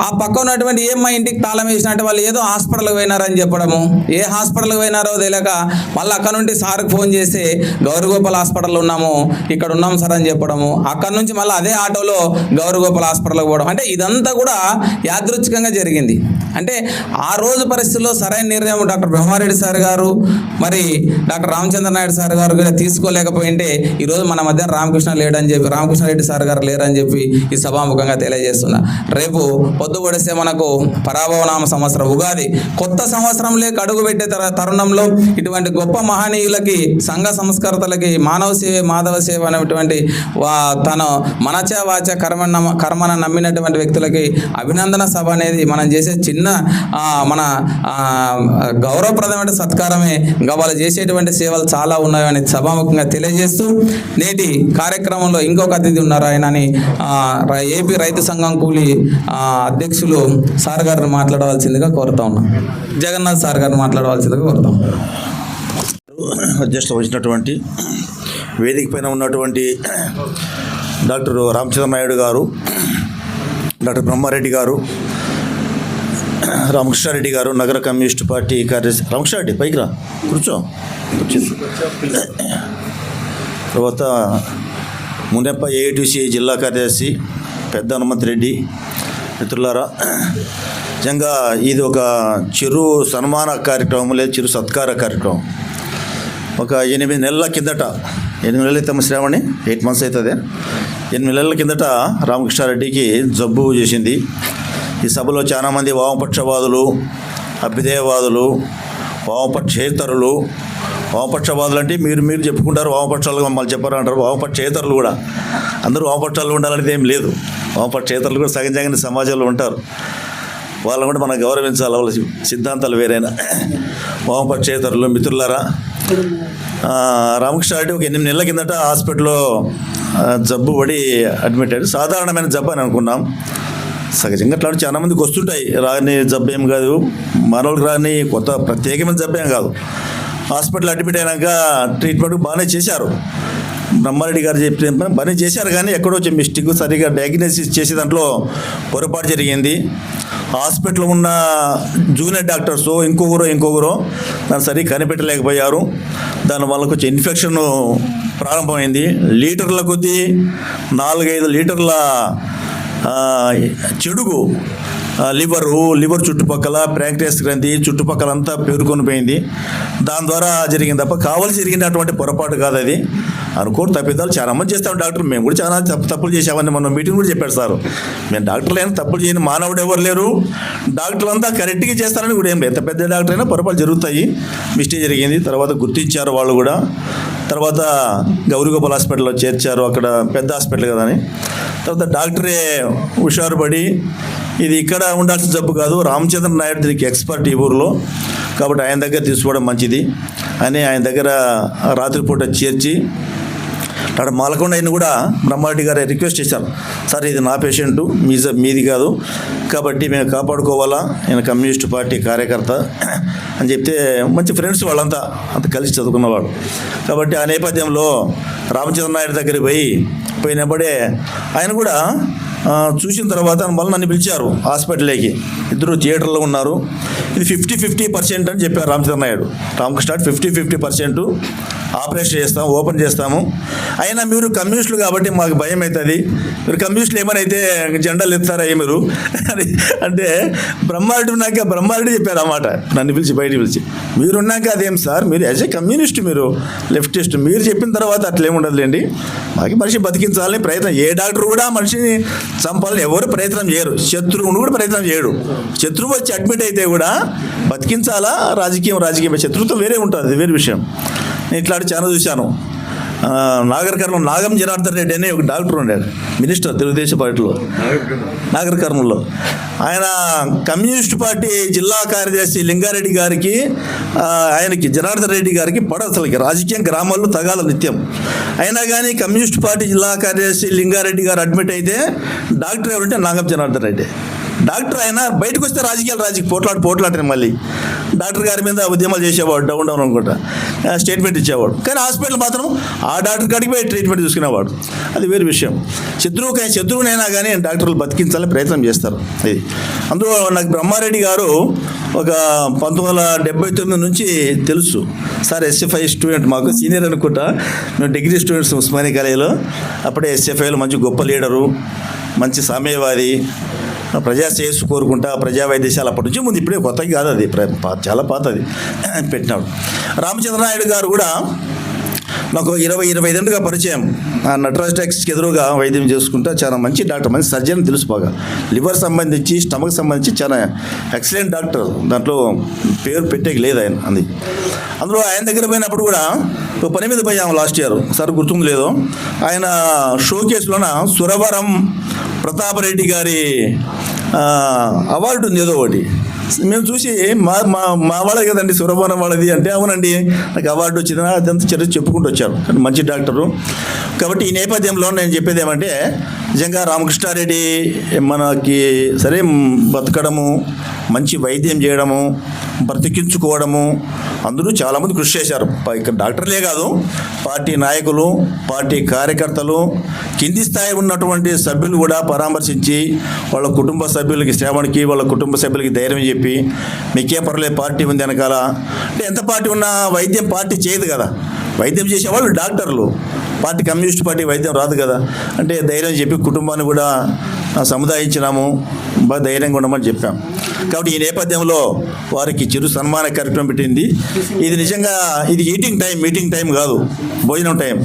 S4: ఆ పక్క ఉన్నటువంటి ఏమ్మా ఇంటికి తాళం వేసినట్టు వాళ్ళు ఏదో హాస్పిటల్కి పోయినారని చెప్పడము, ఏ హాస్పిటల్కి పోయినారో తెలియక మళ్ళీ అక్కడ నుండి సార్కి ఫోన్ చేసి గౌరగోపాల్ హాస్పిటల్లో ఉన్నాము, ఇక్కడ ఉన్నాం సార్ అని చెప్పడము, అక్కడ నుంచి మళ్ళీ అదే ఆటోలో గౌరగోపాల్ హాస్పిటల్కి పోవడం. అంటే ఇదంతా కూడా యాదృచ్ఛికంగా జరిగింది. అంటే ఆ రోజు పరిస్థితుల్లో సరైన నిర్ణయం డాక్టర్ బ్రహ్మారెడ్డి సార్ గారు మరి డాక్టర్ రామచంద్ర నాయుడు సార్ గారు కూడా తీసుకోలేకపోయింటే ఈరోజు మన మధ్య రామకృష్ణారెడ్డి సార్ గారు లేరని చెప్పి ఈ సభాముఖంగా తెలియజేస్తున్నా. రేపు పొద్దు పొడిస్తే మనకు పరాభవనామ సంవత్సరం ఉగాది, కొత్త సంవత్సరంలోకి అడుగు పెట్టే తరుణంలో ఇటువంటి గొప్ప మహనీయులకి, సంఘ సంస్కర్తలకి, మానవ సేవ మాధవ సేవ అనేటువంటి తను మనచ వాచ కర్మన నమ్మినటువంటి వ్యక్తులకి అభినందన సభ అనేది మనం చేసే చిన్న మన గౌరవప్రదమైన సత్కారమే. ఇంకా వాళ్ళు చేసేటువంటి సేవలు చాలా ఉన్నాయని సభాముఖంగా తెలియజేస్తూ నేటి కార్యక్రమంలో ఇంకొక అతిథి ఉన్నారు. ఆయనని ఏపీ రైతు సంఘం కూలీ అధ్యక్షులు సార్ గారిని మాట్లాడవలసిందిగా కోరుతా ఉన్నాం. జగన్నాథ్ సార్ గారిని మాట్లాడవలసిందిగా కోరుతాం.
S3: అధ్యక్షత వహించినటువంటి వేదిక పైన ఉన్నటువంటి డాక్టర్ రామచంద్ర నాయుడు గారు, డాక్టర్ బ్రహ్మారెడ్డి గారు, రామకృష్ణారెడ్డి గారు, నగర కమ్యూనిస్ట్ పార్టీ కార్యదర్శి. రామకృష్ణారెడ్డి పైకి రా, కూర్చో. తర్వాత మునెప్ప ఏఐటీసీ జిల్లా కార్యదర్శి పెద్ద హనుమంత్ రెడ్డి. మిత్రులారా, నిజంగా ఇది ఒక చిరు సన్మాన కార్యక్రమం, లేదా చిరు సత్కార కార్యక్రమం. ఒక 8 నెలల కిందట, 8 నెలలు అయితే శ్రావణి 8 మంత్స్ అవుతుంది, 8 నెలల కిందట రామకృష్ణారెడ్డికి జబ్బు చేసింది. ఈ సభలో చాలామంది వామపక్షవాదులు, అభ్యుదయవాదులు, వామపక్షేతరులు, వామపక్షవాదులు అంటే మీరు చెప్పుకుంటారు, వామపక్షాలు మమ్మల్ని చెప్పారు అంటారు. వామపక్షేతరులు కూడా అందరూ వామపక్షాలు ఉండాలనేది ఏం లేదు. వామపక్షేతరులు కూడా సహజంగానే సమాజంలో ఉంటారు. వాళ్ళని కూడా మనం గౌరవించాలి, వాళ్ళ సిద్ధాంతాలు వేరైనా. వామపక్షేతరులు మిత్రులారా, రామకృష్ణారెడ్డి ఒక 8 నెలల కిందట హాస్పిటల్లో జబ్బు పడి అడ్మిట్ అయ్యాడు. సాధారణమైన జబ్బు అని అనుకున్నాం. సహజంగా అట్లా చాలామందికి వస్తుంటాయి, రాని జబ్బు ఏం కాదు, మనోళ్ళకి రాని కొత్త ప్రత్యేకమైన జబ్బు ఏం కాదు. హాస్పిటల్ అడ్మిట్ అయినాక ట్రీట్మెంట్ బాగానే చేశారు. బ్రహ్మారెడ్డి గారు చెప్పిన బాగానే చేశారు, కానీ ఎక్కడో మిస్టేక్, సరిగా డయాగ్నోసిస్ చేసే దాంట్లో పొరపాటు జరిగింది. హాస్పిటల్లో ఉన్న జూనియర్ డాక్టర్స్ ఇంకొకరో దాన్ని సరిగ్గా కనిపెట్టలేకపోయారు. దానివల్ల కొంచెం ఇన్ఫెక్షన్ ప్రారంభమైంది. లీటర్ల కొద్దీ 4-5 లీటర్ల చెడుగు లివర్ చుట్టుపక్కల, ప్యాంక్రియాస్ గ్రంథి చుట్టుపక్కలంతా పేరుకొని పోయింది. దాని ద్వారా జరిగింది తప్ప కావాల్సి జరిగినటువంటి పొరపాటు కాదు అది. అనుకోని తప్పిదాలు చాలామంది చేస్తాం డాక్టర్. మేము కూడా చాలా తప్పులు చేసామని మనం మీటింగ్ కూడా చెప్పాడు సార్. మేము డాక్టర్లు అయినా తప్పులు చేయని మానవుడు ఎవరు లేరు. డాక్టర్లు అంతా కరెక్ట్గా చేస్తారని కూడా ఏం లేదు. ఎంత పెద్ద డాక్టర్ అయినా పొరపాటు జరుగుతాయి. మిస్టేక్ జరిగింది. తర్వాత గుర్తించారు వాళ్ళు కూడా. తర్వాత గౌరగోపాల్ హాస్పిటల్లో చేర్చారు. అక్కడ పెద్ద హాస్పిటల్ కదా అని. తర్వాత డాక్టరే హుషారు పడి ఇది ఇక్కడ ఉండాల్సిన జబ్బు కాదు, రామచంద్ర నాయుడు దీనికి ఎక్స్పర్ట్ ఈ ఊరిలో, కాబట్టి ఆయన దగ్గర తీసుకోవడం మంచిది అని ఆయన దగ్గర రాత్రిపూట చేర్చి అక్కడ మాలకొండ ఆయన కూడా బ్రహ్మారెడ్డి గారు రిక్వెస్ట్ చేశారు, సార్ ఇది నా పేషెంటు, మీది కాదు, కాబట్టి మేము కాపాడుకోవాలా, నేను కమ్యూనిస్ట్ పార్టీ కార్యకర్త అని చెప్తే మంచి ఫ్రెండ్స్ వాళ్ళంతా అంత కలిసి చదువుకున్నవాడు. కాబట్టి ఆ నేపథ్యంలో రామచంద్ర నాయుడు దగ్గరికి పోయినప్పుడే ఆయన కూడా చూసిన తర్వాత మళ్ళీ నన్ను పిలిచారు హాస్పిటల్లోకి. ఇద్దరు థియేటర్లో ఉన్నారు. ఇది 50-50% అని చెప్పారు రామచంద్ర నాయుడు. రామకృష్ణ 50-50% ఆపరేషన్ చేస్తాము, ఓపెన్ చేస్తాము. అయినా మీరు కమ్యూనిస్టులు కాబట్టి మాకు భయం అవుతుంది, మీరు కమ్యూనిస్టులు ఏమైనా అయితే జెండాలు ఎత్తారా మీరు అంటే బ్రహ్మారెడ్డి చెప్పారు అన్నమాట. నన్ను పిలిచి బయట పిలిచి, మీరున్నాక అదేం సార్, మీరు యాజ్ ఏ కమ్యూనిస్ట్, మీరు లెఫ్టిస్ట్, మీరు చెప్పిన తర్వాత అట్లేముండదులేండి, మాకు మనిషి బతికించాలని ప్రయత్నం. ఏ డాక్టర్ కూడా మనిషిని చంపాలని ఎవరు ప్రయత్నం చేయరు, శత్రువును కూడా ప్రయత్నం చేయడు. శత్రువు వచ్చి అడ్మిట్ అయితే కూడా బతికించాలా, రాజకీయం శత్రుత్వం వేరే ఉంటుంది, అది వేరే విషయం. నేను ఇట్లాంటి చాలా చూశాను. నాగర్ కర్నూలు నాగం జనార్దన్ రెడ్డి అనే ఒక డాక్టర్ ఉండాడు, మినిస్టర్ తెలుగుదేశం పార్టీలో, నాగర్ కర్నూలులో. ఆయన కమ్యూనిస్ట్ పార్టీ జిల్లా కార్యదర్శి లింగారెడ్డి గారికి, ఆయనకి జనార్దన్ రెడ్డి గారికి అసలుకి రాజకీయం గ్రామాల్లో తగాల నిత్యం. అయినా కానీ కమ్యూనిస్ట్ పార్టీ జిల్లా కార్యదర్శి లింగారెడ్డి గారు అడ్మిట్ అయితే డాక్టర్ ఎవరంటే నాగం జనార్దన్ రెడ్డి. డాక్టర్ అయినా బయటకు వస్తే రాజకీయ పోట్లాడిన మళ్ళీ డాక్టర్ గారి మీద ఉద్యమాలు చేసేవాడు, డౌన్ అనుకుంటా స్టేట్మెంట్ ఇచ్చేవాడు. కానీ హాస్పిటల్ మాత్రం ఆ డాక్టర్ కాడికి పోయి ట్రీట్మెంట్ చూసుకునేవాడు. అది వేరే విషయం. శత్రువునైనా కానీ డాక్టర్లు బతికించాలని ప్రయత్నం చేస్తారు. ఇది అందులో నాకు బ్రహ్మారెడ్డి గారు ఒక 1979 నుంచి తెలుసు సార్. ఎస్ఎఫ్ఐ స్టూడెంట్, మాకు సీనియర్ అనుకుంటా, మేము డిగ్రీ స్టూడెంట్స్ ఉస్మానియా కాలేజీలో. అప్పుడే ఎస్ఎఫ్ఐలో మంచి గొప్ప లీడరు, మంచి సామ్యవాది, ప్రజా శ్రేయస్సు కోరుకుంటా ప్రజా వైద్యశాల అప్పటి నుంచి ముందు, ఇప్పుడే కొత్తగా కాదు, అది చాలా పాతది పెట్టినాడు. రామచంద్రనాయుడు గారు కూడా నాకు 20-25 ఏళ్ళుగా పరిచయం. ఆ నటరాజ్ ట్యాక్స్కి ఎదురుగా వైద్యం చేసుకుంటా చాలా మంచి డాక్టర్, మంచి సర్జన్ తెలుసు బాగా. లివర్ సంబంధించి, స్టమక్ సంబంధించి చాలా ఎక్సలెంట్ డాక్టర్, దాంట్లో పేరు పెట్టేకి లేదు ఆయన. అందులో ఆయన దగ్గర పోయినప్పుడు కూడా ఒక పని మీద పోయాము లాస్ట్ ఇయర్, సార్ గుర్తుంది లేదో. ఆయన షో కేసులోన సురవరం ప్రతాపరెడ్డి గారి అవార్డు ఉంది ఏదో ఒకటి. మేము చూసి మా వాళ్ళే కదండి సురవరం వాళ్ళది అంటే, అవునండి నాకు అవార్డు వచ్చింది, అదంతా చర్య చెప్పుకుంటూ వచ్చారు. మంచి డాక్టరు. కాబట్టి ఈ నేపథ్యంలో నేను చెప్పేది ఏమంటే, నిజంగా రామకృష్ణారెడ్డి మనకి సరే బతకడము, మంచి వైద్యం చేయడము, బ్రతికించుకోవడము అందరూ చాలామంది కృషి చేశారు. ఇక్కడ డాక్టర్లే కాదు, పార్టీ నాయకులు, పార్టీ కార్యకర్తలు, కింది స్థాయి ఉన్నటువంటి సభ్యులు కూడా పరామర్శించి వాళ్ళ కుటుంబ సభ్యులకి, శ్రావణ్కి వాళ్ళ కుటుంబ సభ్యులకి ధైర్యం చెప్పి, మీకే పర్లేదు పార్టీ ఉంది వెనకాల అంటే, ఎంత పార్టీ ఉన్నా వైద్యం పార్టీ చేయదు కదా. వైద్యం చేసేవాళ్ళు డాక్టర్లు, పార్టీ కమ్యూనిస్ట్ పార్టీ వైద్యం రాదు కదా. అంటే ధైర్యం చెప్పి కుటుంబాన్ని కూడా సముదాయించినాము, బాగా ధైర్యంగా ఉండమని చెప్పాం. కాబట్టి ఈ నేపథ్యంలో వారికి చిరు సన్మాన కార్యక్రమం పెట్టింది. ఇది నిజంగా ఇది మీటింగ్ టైం కాదు, భోజనం టైం.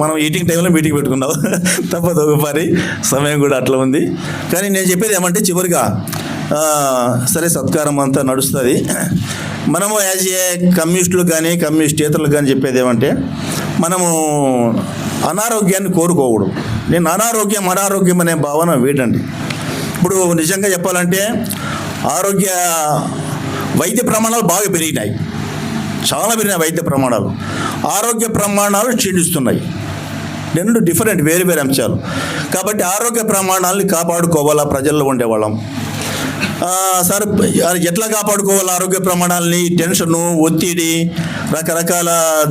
S3: మనం ఈటింగ్ టైంలో మీటింగ్ పెట్టుకున్నాం, తప్పదు ఒకసారి సమయం కూడా అట్లా ఉంది. కానీ నేను చెప్పేది ఏమంటే, చివరిగా సరే సత్కారం అంతా నడుస్తుంది. మనము యాజ్ ఏ కమ్యూనిస్టులు కానీ కమ్యూనిస్టేతరులు కానీ చెప్పేది ఏమంటే, మనము అనారోగ్యాన్ని కోరుకోకూడదు. నేను అనారోగ్యం అనే భావన వీడండి. ఇప్పుడు నిజంగా చెప్పాలంటే వైద్య ప్రమాణాలు బాగా పెరిగినాయి, చాలా పెరిగినాయి వైద్య ప్రమాణాలు. ఆరోగ్య ప్రమాణాలు క్షీణిస్తున్నాయి. రెండు డిఫరెంట్ వేరు అంశాలు. కాబట్టి ఆరోగ్య ప్రమాణాలని కాపాడుకోవాలా ప్రజల్లో ఉండేవాళ్ళం. సార్ ఎట్లా కాపాడుకోవాలి ఆరోగ్య ప్రమాణాలని? టెన్షను, ఒత్తిడి, రకరకాల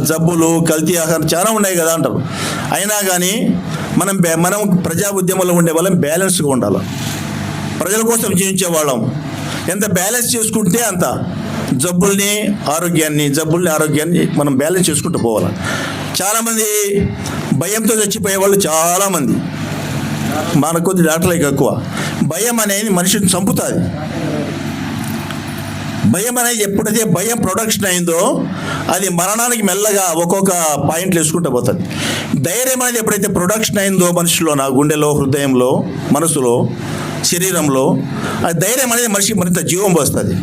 S3: జబ్బులు, కల్తీ ఆహారం చాలా ఉన్నాయి కదా అంటారు. అయినా కానీ మనం ప్రజా ఉద్యమంలో ఉండే వాళ్ళం బ్యాలెన్స్గా ఉండాలి. ప్రజల కోసం జీవించే వాళ్ళం. ఎంత బ్యాలెన్స్ చేసుకుంటే అంత జబ్బుల్ని ఆరోగ్యాన్ని మనం బ్యాలెన్స్ చేసుకుంటూ పోవాలి. చాలామంది భయంతో చచ్చిపోయే వాళ్ళు చాలామంది, మన కొద్ది డాక్టర్లకి ఎక్కువ. భయం అనేది మనిషిని చంపుతుంది. భయం అనేది ఎప్పుడైతే భయం ప్రొడక్షన్ అయిందో అది మరణానికి మెల్లగా ఒక్కొక్క పాయింట్లు వేసుకుంటూ పోతుంది. ధైర్యం అనేది ఎప్పుడైతే ప్రొడక్షన్ అయిందో మనిషిలో, నా గుండెలో, హృదయంలో, మనసులో, శరీరంలో, ఆ ధైర్యం అనేది మనిషికి మరింత జీవం వస్తుంది.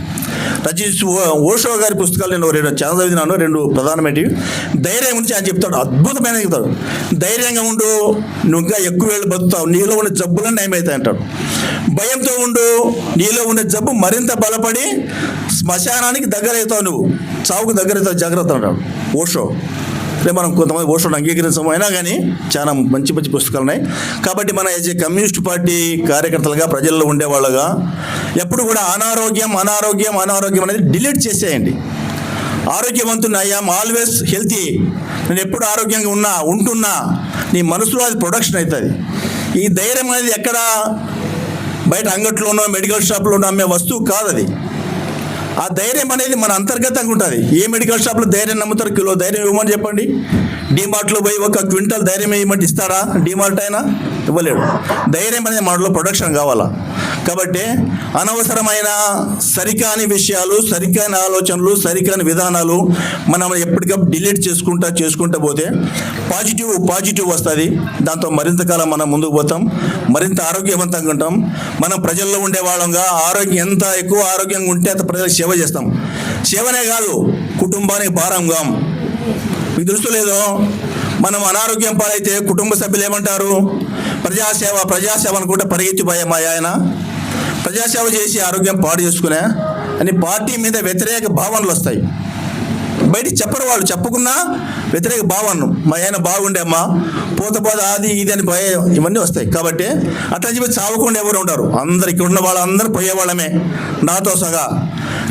S3: ఓషో గారి పుస్తకాలు నేను చాలా చదివినాను, 2 ప్రధానమైనవి. ధైర్యం గురించి ఆయన చెప్తాడు, అద్భుతమైన చెప్తాడు. ధైర్యంగా ఉండు, నువ్వు ఇంకా ఎక్కువ ఏళ్ళు బతుకుతావు, నీలో ఉన్న జబ్బులన్నీ నయమవుతాయి అంటాడు. భయంతో ఉండు, నీలో ఉన్న జబ్బు మరింత బలపడి శ్మశానానికి దగ్గరవుతావు, నువ్వు చావుకు దగ్గరవుతావు, జాగ్రత్త అంటాడు ఓషో. మనం కొంతమంది ఓషోని అంగీకరించము, అయినా కానీ చాలా మంచి పుస్తకాలు ఉన్నాయి. కాబట్టి మన యాజ్ ఏ కమ్యూనిస్ట్ పార్టీ కార్యకర్తలుగా, ప్రజల్లో ఉండేవాళ్ళుగా ఎప్పుడు కూడా అనారోగ్యం అనేది డిలీట్ చేసేయండి. ఆరోగ్యవంతుని ఐఎమ్ ఆల్వేస్ హెల్తీ, నేను ఎప్పుడు ఆరోగ్యంగా ఉంటున్నా, నీ మనసులో అది ప్రొడక్షన్ అవుతుంది. ఈ ధైర్యం అనేది ఎక్కడ బయట అంగట్లోనో మెడికల్ షాప్లోనో అమ్మే వస్తువు కాదు అది. ఆ ధైర్యం అనేది మన అంతర్గతంగా ఉంటుంది. ఏ మెడికల్ షాప్లో ధైర్యం నమ్ముతారు? కిలో ధైర్యం ఇవ్వమని చెప్పండి. డీమార్ట్లో పోయి 1 క్వింటల్ ధైర్యం ఇవ్వమంటే ఇస్తారా? డీమార్ట్ అయినా ఇవ్వలేడు. ధైర్యం అనేది మనలో ప్రొడక్షన్ కావాలా. కాబట్టి అనవసరమైన సరికాని విషయాలు, సరికాని ఆలోచనలు, సరికాని విధానాలు మనం ఎప్పటికప్పుడు డిలీట్ చేసుకుంటా పోతే పాజిటివ్ వస్తుంది. దాంతో మరింత కాలం మనం ముందుకు పోతాం, మరింత ఆరోగ్యవంతంగా ఉంటాం. మనం ప్రజల్లో ఉండే వాళ్ళంగా ఎంత ఎక్కువ ఆరోగ్యంగా ఉంటే అంత ప్రజలకు సేవ చేస్తాం. సేవనే కాదు, కుటుంబానికి భారంగా. మీకు తెలుసు లేదో, మనం అనారోగ్యం పాలైతే కుటుంబ సభ్యులు ఏమంటారు? ప్రజాసేవ అనుకుంటే పరిగెత్తిపోయా మా ఆయన, ప్రజాసేవ చేసి ఆరోగ్యం పాడు చేసుకునే అని పార్టీ మీద వ్యతిరేక భావనలు వస్తాయి.
S1: బయటికి చెప్పరు వాళ్ళు. చెప్పుకున్నా వ్యతిరేక భావన, మా ఆయన బాగుండే అమ్మా పోత అది ఇది అని ఇవన్నీ వస్తాయి. కాబట్టి అట్లా చెప్పి చావకుండా ఎవరు ఉంటారు? అందరు ఇక్కడ ఉన్న వాళ్ళందరూ పోయేవాళ్ళమే, నాతో సగా.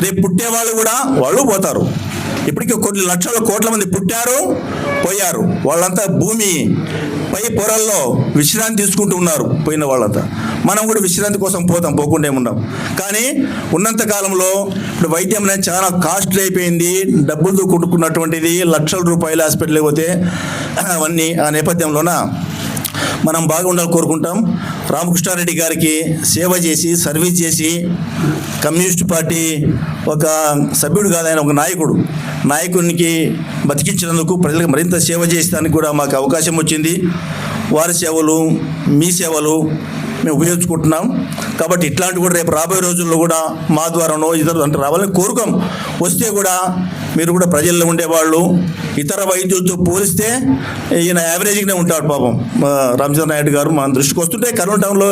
S1: రేపు పుట్టేవాళ్ళు కూడా వాళ్ళు పోతారు. ఇప్పటికీ కొన్ని లక్షల కోట్ల మంది పుట్టారు, పోయారు. వాళ్ళంతా భూమి పై పొరల్లో విశ్రాంతి తీసుకుంటూ ఉన్నారు పోయిన వాళ్ళంతా. మనం కూడా విశ్రాంతి కోసం పోకుండా ఏమున్నాం. కానీ ఉన్నంత కాలంలో ఇప్పుడు వైద్యం అనేది చాలా కాస్ట్లీ అయిపోయింది. డబ్బులు కొట్టుకున్నటువంటిది, లక్షల రూపాయలు హాస్పిటల్కి పోతే అవన్నీ. ఆ నేపథ్యంలోన మనం బాగుండాలని కోరుకుంటాం. రామకృష్ణారెడ్డి గారికి సేవ చేసి, సర్వీస్ చేసి, కమ్యూనిస్ట్ పార్టీ ఒక సభ్యుడు కాదు, ఆయన ఒక నాయకునికి బతికించినందుకు, ప్రజలకు మరింత సేవ చేసేదానికి కూడా మాకు అవకాశం వచ్చింది. వారి సేవలు, మీ సేవలు మేము ఉపయోగించుకుంటున్నాం. కాబట్టి ఇట్లాంటి కూడా రేపు రాబోయే రోజుల్లో కూడా మా ద్వారానో ఇతరులు అంటే రావాలని కోరుకోం. వస్తే కూడా మీరు కూడా ప్రజల్లో ఉండేవాళ్ళు. ఇతర వైద్యులతో పోలిస్తే ఈయన యావరేజ్గానే ఉంటాడు పాపం రామచంద్ర నాయుడు గారు. మన దృష్టికి వస్తుంటాయి కరోనా టైంలో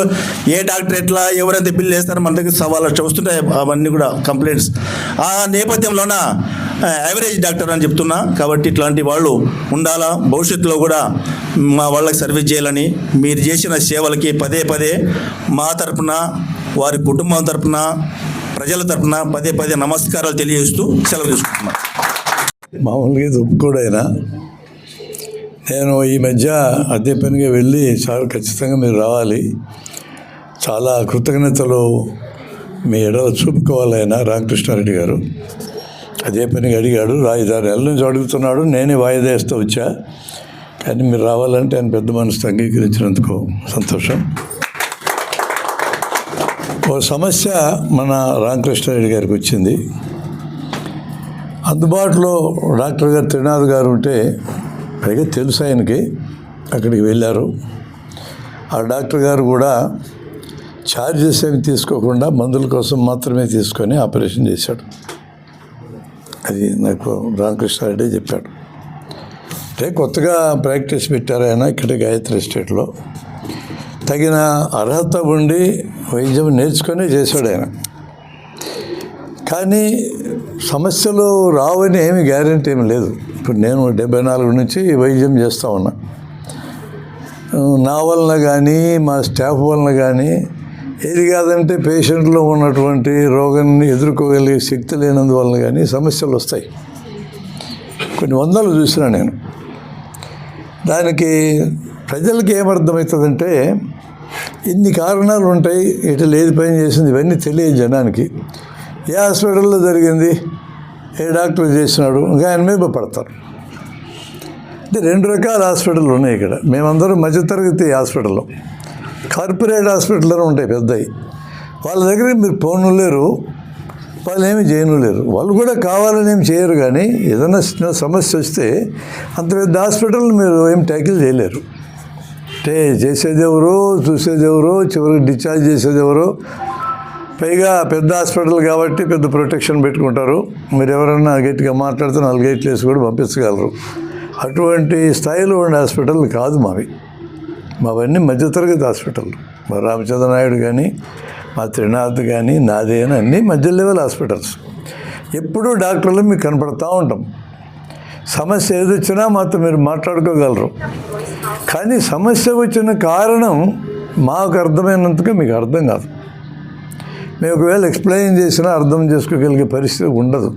S1: ఏ డాక్టర్ ఎట్లా ఎవరైతే బిల్లు వేస్తారో మన దగ్గర సవాళ్ళు వస్తుంటాయి, అవన్నీ కూడా కంప్లైంట్స్. ఆ నేపథ్యంలోన యావరేజ్ డాక్టర్ అని చెప్తున్నా. కాబట్టి ఇట్లాంటి వాళ్ళు ఉండాలా. భవిష్యత్తులో కూడా మా వాళ్ళకి సర్వీస్ చేయాలని, మీరు చేసిన సేవలకి పదే పదే మా తరపున, వారి కుటుంబం తరపున, ప్రజల తరపున పదే నమస్కారాలు తెలియజేస్తూ సెలవు తీసుకుంటున్నాను.
S7: మామూలుగా ఇది ఒప్పుకోడైనా నేను ఈ మధ్య అదే పనిగా వెళ్ళి సార్ ఖచ్చితంగా మీరు రావాలి, చాలా కృతజ్ఞతలు మీ ఎడల చూపుకోవాలైనా రామకృష్ణారెడ్డి గారు అదే పనిగా అడిగాడు. 5-6 నెలల నుంచి అడుగుతున్నాడు, నేనే వాయిదా వేస్తూ వచ్చా. కానీ మీరు రావాలంటే ఆయన పెద్ద మనసు అంగీకరించినందుకు సంతోషం. ఓ సమస్య మన రామకృష్ణారెడ్డి గారికి వచ్చింది. అందుబాటులో డాక్టర్ గారు త్రినాథ్ గారు ఉంటే, పైగా తెలుసు ఆయనకి, అక్కడికి వెళ్ళారు. ఆ డాక్టర్ గారు కూడా ఛార్జెస్ ఏమి తీసుకోకుండా మందుల కోసం మాత్రమే తీసుకొని ఆపరేషన్ చేశాడు. అది నాకు రామకృష్ణారెడ్డి చెప్పాడు. అంటే కొత్తగా ప్రాక్టీస్ పెట్టారు ఆయన ఇక్కడ గాయత్రి ఎస్టేట్లో. తగిన అర్హత ఉండి వైద్యం నేర్చుకొని చేశాడు ఆయన. కానీ సమస్యలు రావని ఏమి గ్యారెంటీ ఏమి లేదు. ఇప్పుడు నేను 74 నుంచి వైద్యం చేస్తూ ఉన్నా. నా వలన కానీ, మా స్టాఫ్ వలన కానీ, ఏది కాదంటే పేషెంట్లో ఉన్నటువంటి రోగాన్ని ఎదుర్కోగలిగే శక్తి లేనందువలన కానీ సమస్యలు వస్తాయి. కొన్ని వందలు చూసినా నేను. దానికి ప్రజలకి ఏమర్థమవుతుందంటే, ఇన్ని కారణాలు ఉంటాయి, ఇట్లా ఏది పని చేసింది ఇవన్నీ తెలియదు జనానికి. ఏ హాస్పిటల్లో జరిగింది, ఏ డాక్టర్ చేసినాడు, ఇంకా ఆయన మీద పడతారు. అంటే 2 రకాల హాస్పిటళ్ళు ఉన్నాయి ఇక్కడ. మేమందరం మధ్యతరగతి హాస్పిటల్లో, కార్పొరేట్ హాస్పిటల్లో ఉంటాయి పెద్దవి. వాళ్ళ దగ్గర మీరు పోనులేరు, వాళ్ళు ఏమి చేయనులేరు. వాళ్ళు కూడా కావాలని ఏమి చేయరు. కానీ ఏదైనా చిన్న సమస్య వస్తే అంత పెద్ద హాస్పిటల్ మీరు ఏం ట్యాకిల్ చేయలేరు. అంటే చేసేది ఎవరో, చూసేది ఎవరో, చివరికి డిశ్చార్జ్ చేసేది ఎవరో. పైగా పెద్ద హాస్పిటల్ కాబట్టి పెద్ద ప్రొటెక్షన్ పెట్టుకుంటారు. మీరు ఎవరన్నా గట్టిగా మాట్లాడితే 4 గేట్లు వేసి కూడా పంపించగలరు. అటువంటి స్థాయిలో ఉండే హాస్పిటల్ కాదు మావన్నీ మధ్యతరగతి హాస్పిటల్. మా రామచంద్ర నాయుడు కానీ, మా త్రినాథ్ కానీ, నాదే అని అన్నీ మధ్య లెవెల్ హాస్పిటల్స్. ఎప్పుడూ డాక్టర్లు మీకు కనపడతా ఉంటాం. సమస్య ఏది వచ్చినా మాతో మీరు మాట్లాడుకోగలరు. కానీ సమస్య వచ్చిన కారణం మాకు అర్థమైనంతగా మీకు అర్థం కాదు. మేము ఒకవేళ ఎక్స్ప్లెయిన్ చేసినా అర్థం చేసుకోగలిగే పరిస్థితి ఉండదు.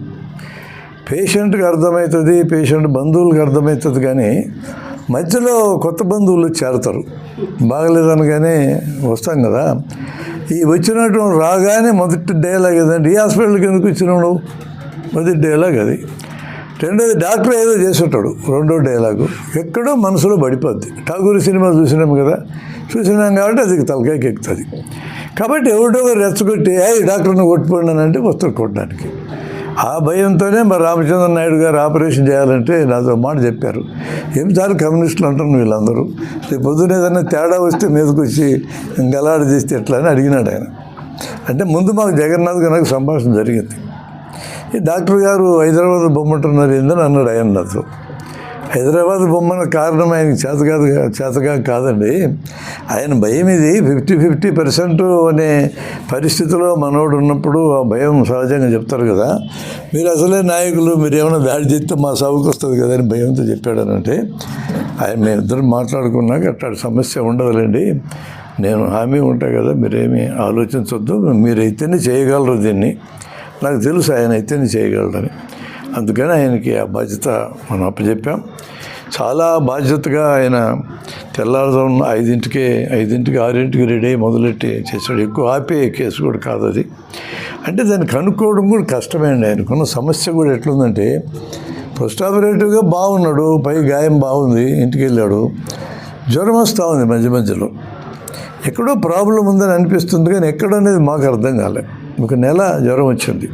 S7: పేషెంట్కి అర్థమవుతుంది, పేషెంట్ బంధువులకు అర్థమవుతుంది. కానీ మధ్యలో కొత్త బంధువులు చేరతారు. బాగలేదనగానే వస్తాం కదా, ఈ వచ్చినటువంటి రాగానే మొదటి డైలాగ్ ఏదంటే, ఈ హాస్పిటల్కి ఎందుకు వచ్చినావు, మొదటి డైలాగ్ అది. రెండోది డాక్టర్ ఏదో చేస్తుంటాడు, రెండో డైలాగు ఎక్కడో మనసులో పడిపోద్ది. ఠాగూర్ సినిమా చూసినాం కదా, చూసినాం కాబట్టి అది తలకాయకి ఎక్కుతుంది. కాబట్టి ఎవరిడో రెచ్చగొట్టి డాక్టర్ని కొట్టుకోండి వస్తారు కొట్టడానికి. ఆ భయంతోనే మరి రామచంద్ర నాయుడు గారు ఆపరేషన్ చేయాలంటే నాతో మాట చెప్పారు. ఏం చాలు కమ్యూనిస్టులు అంటారు వీళ్ళందరూ, రేపు పొద్దున ఏదైనా తేడా వస్తే మీదకి వచ్చి గలాడ చేస్తే ఎట్లా అని అడిగినాడు ఆయన. అంటే ముందు మాకు జగన్నాథ్ గారు నాకు సంభాషణ జరిగింది. ఈ డాక్టర్ గారు హైదరాబాద్ బొమ్మంటున్నారు ఏందని అన్నాడు ఆయన నాతో. హైదరాబాద్ బొమ్మన కారణం ఆయనకి చేతగా కాదండి. ఆయన భయం ఇది 50% అనే పరిస్థితిలో మనోడు ఉన్నప్పుడు ఆ భయం సహజంగా చెప్తారు కదా. మీరు అసలే నాయకులు, మీరు ఏమైనా దాడి చేస్తే మా సాగుకు వస్తుంది కదా అని భయంతో చెప్పాడనంటే, ఆయన మేమిద్దరం మాట్లాడుకున్నాక అట్లాంటి సమస్య ఉండదులేండి, నేను హామీ ఉంటా కదా, మీరేమీ ఆలోచించవద్దు, మీరైతేనే చేయగలరు దీన్ని, నాకు తెలుసు ఆయన అయితేనే చేయగలరని. అందుకని ఆయనకి ఆ బాధ్యత మనం అప్పచెప్పాం. చాలా బాధ్యతగా ఆయన తెల్లారుజామున 5కి 6కి రెడీ అయ్యి మొదలెట్టి చేశాడు. ఎక్కువ ఆపే కేసు కూడా కాదు అది. అంటే దాన్ని కనుక్కోవడం కూడా కష్టమే అండి. ఆయనకున్న సమస్య కూడా ఎట్లుందంటే, పోస్ట్ ఆపరేటివ్గా బాగున్నాడు, పై గాయం బాగుంది, ఇంటికి వెళ్ళాడు, జ్వరం వస్తూ ఉంది మధ్యలో. ఎక్కడో ప్రాబ్లం ఉందని అనిపిస్తుంది, కానీ ఎక్కడనేది మాకు అర్థం కాలే. ఒక నెల జ్వరం వచ్చింది.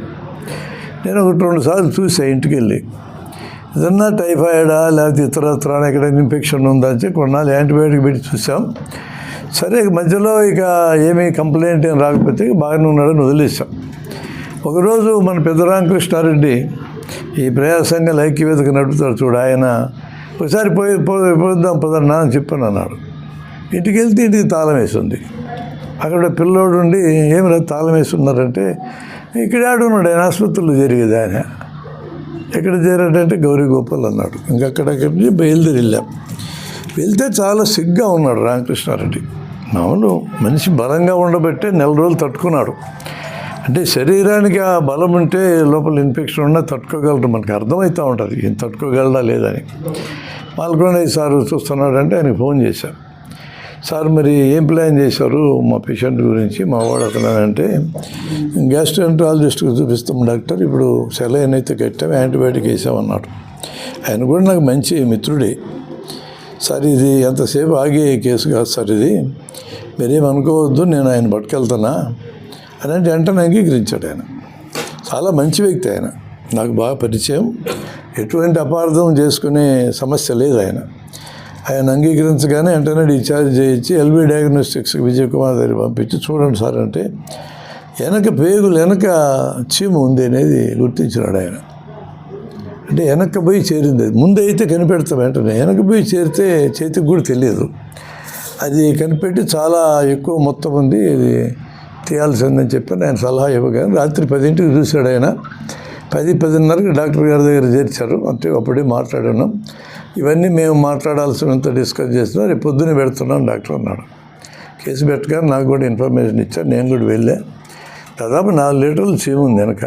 S7: నేను 1-2 సార్లు చూసా ఇంటికి వెళ్ళి, ఏదన్నా టైఫాయిడా లేకపోతే ఇతరత్రా ఎక్కడైనా ఇన్ఫెక్షన్ ఉందా అని కొన్నాళ్ళు యాంటీబయాటిక్ పెట్టి చూసాం. సరే మధ్యలో ఇక ఏమీ కంప్లైంట్ ఏం రాకపోతే బాగానే ఉన్నాడని వదిలేసాం. ఒకరోజు మన పెద్ద రామకృష్ణారెడ్డి ఈ ప్రయాసంగా ఐక్యవేదిక నడుపుతాడు చూడు, ఆయన ఒకసారి పోయిద్దాం పదన్నా అని చెప్పాను అన్నాడు. ఇంటికి వెళ్తే ఇంటికి తాళం వేసింది. అక్కడ పిల్లోడు ఉండి ఏమి లేదు తాళం వేస్తున్నారంటే, ఇక్కడ ఆడున్నాడు, ఆయన ఆసుపత్రిలో జరిగేది. ఆయన ఎక్కడ చేరాడంటే గౌరీ గోపాల్ అన్నాడు. ఇంకక్కడక్కడి నుంచి బయలుదేరి వెళ్ళాం. వెళ్తే చాలా సిగ్గా ఉన్నాడు రామకృష్ణారెడ్డి. మామూలు మనిషి బలంగా ఉండబట్టే 4 రోజులు తట్టుకున్నాడు. అంటే శరీరానికి ఆ బలం ఉంటే లోపల ఇన్ఫెక్షన్ ఉన్నా తట్టుకోగలరు, మనకు అర్థమవుతూ ఉంటుంది ఏం తట్టుకోగలడా లేదని. పాల్గొనే సార్ చూస్తున్నాడంటే ఆయనకు ఫోన్ చేశాను. సార్ మరి ఏం ప్లాన్ చేశారు మా పేషెంట్ గురించి, మా వాడు అతను అంటే, గ్యాస్ట్రాంట్రాలజిస్ట్కి చూపిస్తాం డాక్టర్, ఇప్పుడు సెలైన్ అయితే కట్టాం, యాంటీబయాటిక్ వేసామన్నాడు. ఆయన కూడా నాకు మంచి మిత్రుడే. సార్ ఇది ఎంతసేపు ఆగే కేసు కాదు సార్, ఇది మీరేమనుకోవద్దు, నేను ఆయన పట్టుకెళ్తానా అని అంటే వెంటనే అంగీకరించాడు. ఆయన చాలా మంచి వ్యక్తి, ఆయన నాకు బాగా పరిచయం, ఎటువంటి అపార్థం చేసుకునే సమస్య లేదు. ఆయన అంగీకరించగానే వెంటనే డిశ్చార్జ్ చేయించి ఎల్బీ డయాగ్నోస్టిక్స్కి విజయ్ కుమార్ దగ్గర పంపించి, చూడండి సార్ అంటే వెనక చీము ఉంది అనేది గుర్తించినాడు ఆయన. అంటే వెనక్కి పోయి చేరింది, ముందైతే కనిపెడతాం, వెంటనే వెనక్కి పోయి చేరితే చేతికి కూడా తెలియదు. అది కనిపెట్టి చాలా ఎక్కువ మొత్తం ఉంది, ఇది తీయాల్సిందని చెప్పి ఆయన సలహా ఇవ్వగానే రాత్రి 10ంటికి చూశాడు ఆయన. 10-10:30కి డాక్టర్ గారి దగ్గర చేర్చారు. అంటే అప్పుడే మాట్లాడున్నాం, ఇవన్నీ మేము మాట్లాడాల్సినంత డిస్కస్ చేస్తున్నాం, రేపు పొద్దున్నే పెడుతున్నాం డాక్టర్ అన్నాడు. కేసు పెట్టగానే నాకు కూడా ఇన్ఫర్మేషన్ ఇచ్చారు, నేను కూడా వెళ్ళా. దాదాపు 4 లీటర్లు చీము ఉంది వెనక.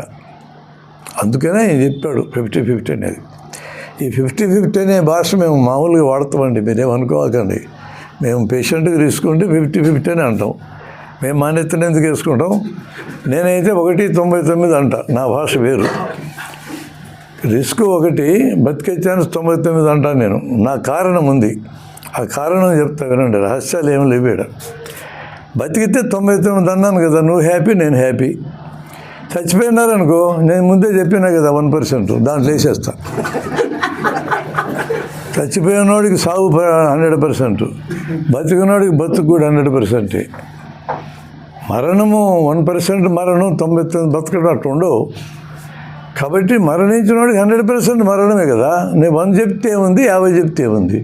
S7: అందుకనే ఆయన చెప్పాడు 50-50 అనేది. ఈ 50-50 అనే భాష మేము మామూలుగా వాడతామండి, మీరేమనుకోకండి. మేము పేషెంట్కి రిస్క్ ఉంటే 50-50 అని అంటాం. మేము మాన్యతను ఎందుకు వేసుకుంటాం? నేనైతే 1.99 అంట, నా భాష వేరు. రిస్క్ 1, బతికే ఛాన్స్ 99 అంటాను నేను. నా కారణం ఉంది, ఆ కారణం చెప్తా వినండి, రహస్యాలు ఏమి లేవేడ. బతికితే 99 అన్నాను కదా, నువ్వు హ్యాపీ నేను హ్యాపీ. చచ్చిపోయినారనుకో, నేను ముందే చెప్పినా కదా 1%, దాంట్లో వేసేస్తా. చచ్చిపోయినోడికి సాగు 100%, బతికినోడికి బతుకు కూడా 100%. మరణము 1% మరణం, 99 బతకడం అట్టు ఉండవు. కాబట్టి మరణించిన వాడికి 100% మరణమే కదా. నేను 100 చెప్తే ఏముంది, 50 చెప్తే ఏముంది,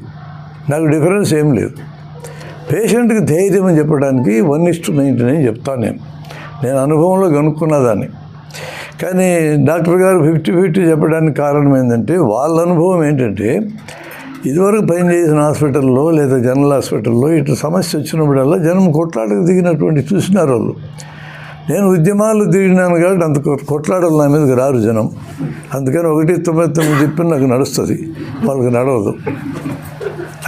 S7: నాకు డిఫరెన్స్ ఏం లేదు. పేషెంట్కి ధైర్యం అని చెప్పడానికి 1:99 చెప్తాను నేను అనుభవంలో కనుక్కున్నదాన్ని. కానీ డాక్టర్ గారు 50-50 చెప్పడానికి కారణం ఏంటంటే, వాళ్ళ అనుభవం ఏంటంటే, ఇదివరకు పనిచేసిన హాస్పిటల్లో లేదా జనరల్ హాస్పిటల్లో ఇటు సమస్య వచ్చినప్పుడల్లా జనం కొట్లాటకు దిగినటువంటి చూసినారు వాళ్ళు. నేను ఉద్యమాలు దిగినాను కాబట్టి అంత కొట్లాడలు నా మీదకి రారు జనం. అందుకని 1.99 చెప్పిన నాకు నడుస్తుంది, వాళ్ళకి నడవదు.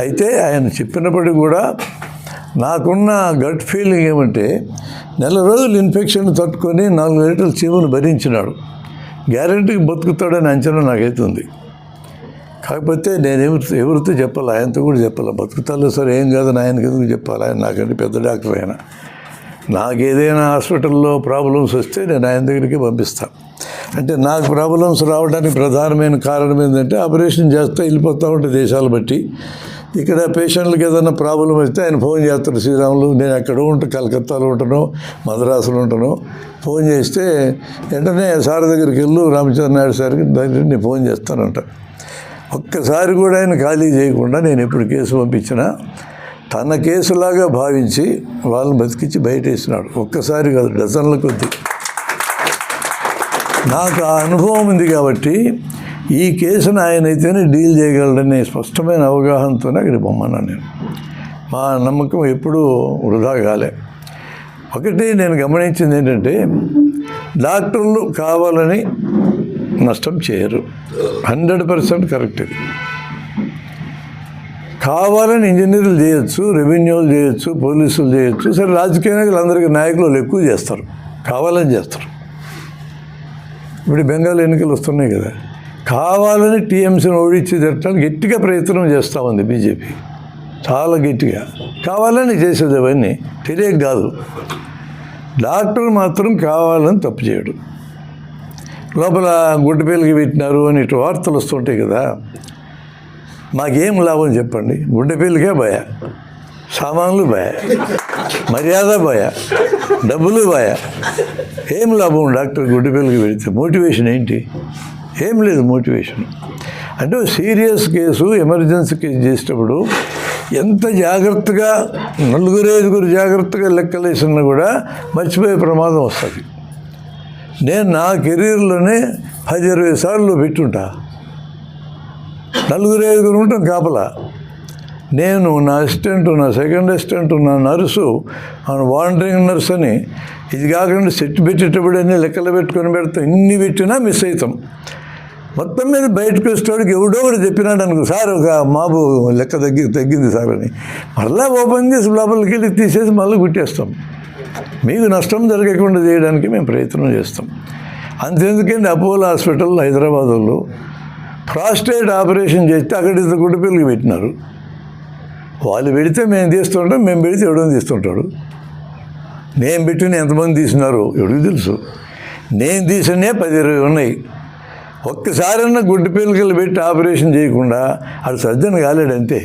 S7: అయితే ఆయన చెప్పినప్పటికీ కూడా నాకున్న గట్ ఫీలింగ్ ఏమంటే, 4 రోజులు ఇన్ఫెక్షన్ తట్టుకొని 4 లీటర్ల చీమును భరించినాడు, గ్యారెంటీకి బతుకుతాడని అంచనా నాకైతే ఉంది. కాకపోతే నేను ఎవరితో చెప్పాలి, ఆయనతో కూడా చెప్పాలి. బతుకుతాలో సరే ఏం కాదని ఆయనకి ఎందుకు చెప్పాలి, ఆయన నాకంటే పెద్ద డాక్టర్. ఆయన నాకు ఏదైనా హాస్పిటల్లో ప్రాబ్లమ్స్ వస్తే నేను ఆయన దగ్గరికి పంపిస్తాను. అంటే నాకు ప్రాబ్లమ్స్ రావడానికి ప్రధానమైన కారణం ఏంటంటే, ఆపరేషన్ చేస్తే వెళ్ళిపోతూ ఉంటే దేశాలు బట్టి. ఇక్కడ పేషెంట్లకు ఏదైనా ప్రాబ్లం వస్తే ఆయన ఫోన్ చేస్తారు, శ్రీరాములు నేను ఎక్కడో ఉంటాను, కలకత్తాలో ఉంటాను, మద్రాసులో ఉంటాను. ఫోన్ చేస్తే వెంటనే సార్ దగ్గరికి వెళ్ళు, రామచంద్ర నాయుడు సార్కి దగ్గర నేను ఫోన్ చేస్తానంట. ఒక్కసారి కూడా ఆయన ఖాళీ చేయకుండా నేను ఎప్పుడు కేసు పంపించినా తన కేసులాగా భావించి వాళ్ళని బతికించి బయట వేసినాడు. ఒక్కసారి కాదు, డజన్ల కొద్ది. నాకు ఆ అనుభవం ఉంది కాబట్టి ఈ కేసును ఆయన అయితేనే డీల్ చేయగలడనే స్పష్టమైన అవగాహనతోనే అక్కడికి పొమ్మన్నాను నేను. మా నమ్మకం ఎప్పుడూ వృధా కాలే. ఒకటి నేను గమనించింది ఏంటంటే, డాక్టర్లు కావాలని నష్టం చేయరు. 100% కరెక్ట్ ఇది. కావాలని ఇంజనీర్లు చేయొచ్చు, రెవెన్యూలు చేయొచ్చు, పోలీసులు చేయొచ్చు. సరే, రాజకీయ నాయకులు నాయకులు ఎక్కువ చేస్తారు, కావాలని చేస్తారు. ఇప్పుడు బెంగాల్ ఎన్నికలు వస్తున్నాయి కదా, కావాలని టీఎంసీని ఓడించి తిట్టడానికి గట్టిగా ప్రయత్నం చేస్తూ ఉంది బీజేపీ, చాలా గట్టిగా. కావాలని చేసేది అవన్నీ, తెలియక కాదు. డాక్టర్ మాత్రం కావాలని తప్పు చేయడు. లోపల గుడ్డపేలికి పెట్టినారు అని ఇటు వార్తలు వస్తుంటాయి కదా, మాకేం లాభం చెప్పండి? గుడ్డపేలికే భయ, సామాన్లు భయ, మర్యాద భయ, డబ్బులు భయ. ఏం లాభం డాక్టర్ గుడ్డపేలికి పెడితే? మోటివేషన్ ఏంటి? ఏం లేదు మోటివేషన్. అంటే సీరియస్ కేసు, ఎమర్జెన్సీ కేసు చేసేటప్పుడు ఎంత జాగ్రత్తగా, 4-5 జాగ్రత్తగా లెక్కలేసినా కూడా మర్చిపోయే ప్రమాదం వస్తుంది. నేను నా కెరీర్లోనే 10-20 సార్లు పెట్టుంటా. 4-5 ఉంటాం కాపలా. నేను, నా అసిస్టెంట్, నా సెకండ్ అసిస్టెంట్, నా నర్సు, వాలంటీరింగ్ నర్స్ అని, ఇది కాకుండా సెట్ పెట్టేటప్పుడు అన్నీ లెక్కలు పెట్టుకొని పెడతాం. ఇన్ని పెట్టినా మిస్ అవుతాం. మొత్తం మీద బయటకు వచ్చేవాడికి ఎవడో ఒకటి చెప్పినాడు అనుకో, సార్ ఒక మాబు లెక్క తగ్గింది సార్ అని, మళ్ళీ ఓపెన్ చేసి లోపలికి వెళ్ళి తీసేసి మళ్ళీ కుట్టేస్తాం. మీకు నష్టం జరగకుండా చేయడానికి మేము ప్రయత్నం చేస్తాం. అంతెందుకండి, అపోలో హాస్పిటల్ హైదరాబాద్లో ప్రాస్టేట్ ఆపరేషన్ చేస్తే అక్కడ గుడ్డపిల్లకి పెట్టినారు. వాళ్ళు పెడితే మేము తీస్తుంటాం, మేము పెడితే ఎవడో తీస్తుంటాడు. నేను పెట్టిన ఎంతమంది తీసినారు ఎవరికి తెలుసు. నేను తీసినే 10-20 ఉన్నాయి. ఒక్కసారన్నా గుడ్డి పిల్లకలు పెట్టి ఆపరేషన్ చేయకుండా అది సర్జన్ కాలేడు అంతే.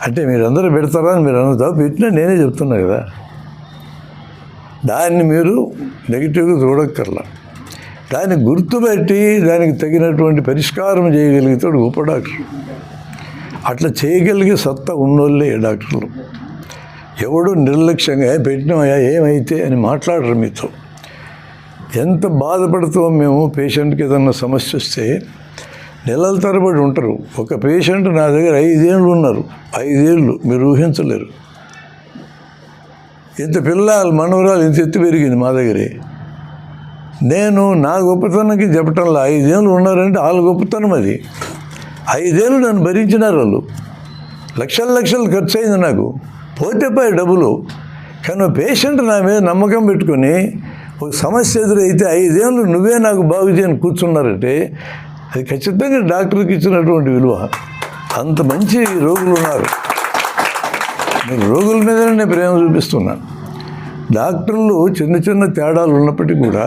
S7: అంటే మీరందరూ పెడతారా అని మీరు అనుకుంటా, పెట్టినా నేనే చెప్తున్నా కదా. దాన్ని మీరు నెగిటివ్గా చూడక్కర్లా. దాన్ని గుర్తుపెట్టి దానికి తగినటువంటి పరిష్కారం చేయగలిగితాడు గొప్ప డాక్టర్. అట్లా చేయగలిగే సత్తా ఉన్నోళ్ళే డాక్టర్లు. ఎవడు నిర్లక్ష్యంగా పెట్టినాయా ఏమైతే అని మాట్లాడరు మీతో. ఎంత బాధపడుతామో మేము. పేషెంట్కి ఏదన్నా సమస్య వస్తే నెలల తరబడి ఉంటారు. ఒక పేషెంట్ నా దగ్గర 5 ఏళ్ళు ఉన్నారు. 5 ఏళ్ళు మీరు ఊహించలేరు. ఇంత పిల్లలు మనవరాలు ఇంత ఎత్తు పెరిగింది మా దగ్గరే. నేను నా గొప్పతనానికి చెప్పటంలో 5 ఏళ్ళు ఉన్నారంటే వాళ్ళ గొప్పతనం అది. 5 ఏళ్ళు నన్ను భరించినారు వాళ్ళు. లక్షలు ఖర్చు అయింది నాకు, పోతే పోయి డబ్బులు. కానీ పేషెంట్ నా మీద నమ్మకం పెట్టుకొని ఒక సమస్య ఎదురైతే 5 ఏళ్ళు నువ్వే నాకు బాగు చేయని కూర్చున్నారంటే అది ఖచ్చితంగా డాక్టర్కి ఇచ్చినటువంటి విలువ. అంత మంచి రోగులు ఉన్నారు. నేను రోగుల మీదనే నేను ప్రేమ చూపిస్తున్నాను. డాక్టర్లు చిన్న తేడాలు ఉన్నప్పటికీ కూడా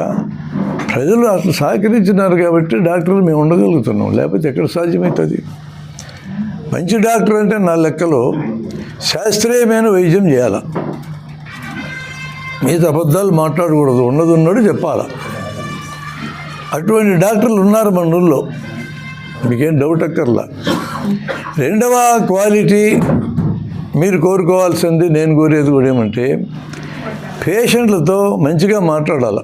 S7: ప్రజలు అసలు సహకరించినారు కాబట్టి డాక్టర్లు మేము ఉండగలుగుతున్నాం. లేకపోతే ఎక్కడ సాధ్యమవుతుంది? మంచి డాక్టర్ అంటే నా లెక్కలో శాస్త్రీయమైన వైద్యం చేయాలి. మీద అబద్ధాలు మాట్లాడకూడదు, ఉన్నది ఉన్నాడు చెప్పాలా. అటువంటి డాక్టర్లు ఉన్నారు మన ఊళ్ళో, మీకేం డౌట్ అక్కర్లా. రెండవ క్వాలిటీ మీరు కోరుకోవాల్సింది, నేను కోరేది కూడా ఏమంటే పేషెంట్లతో మంచిగా మాట్లాడాలి.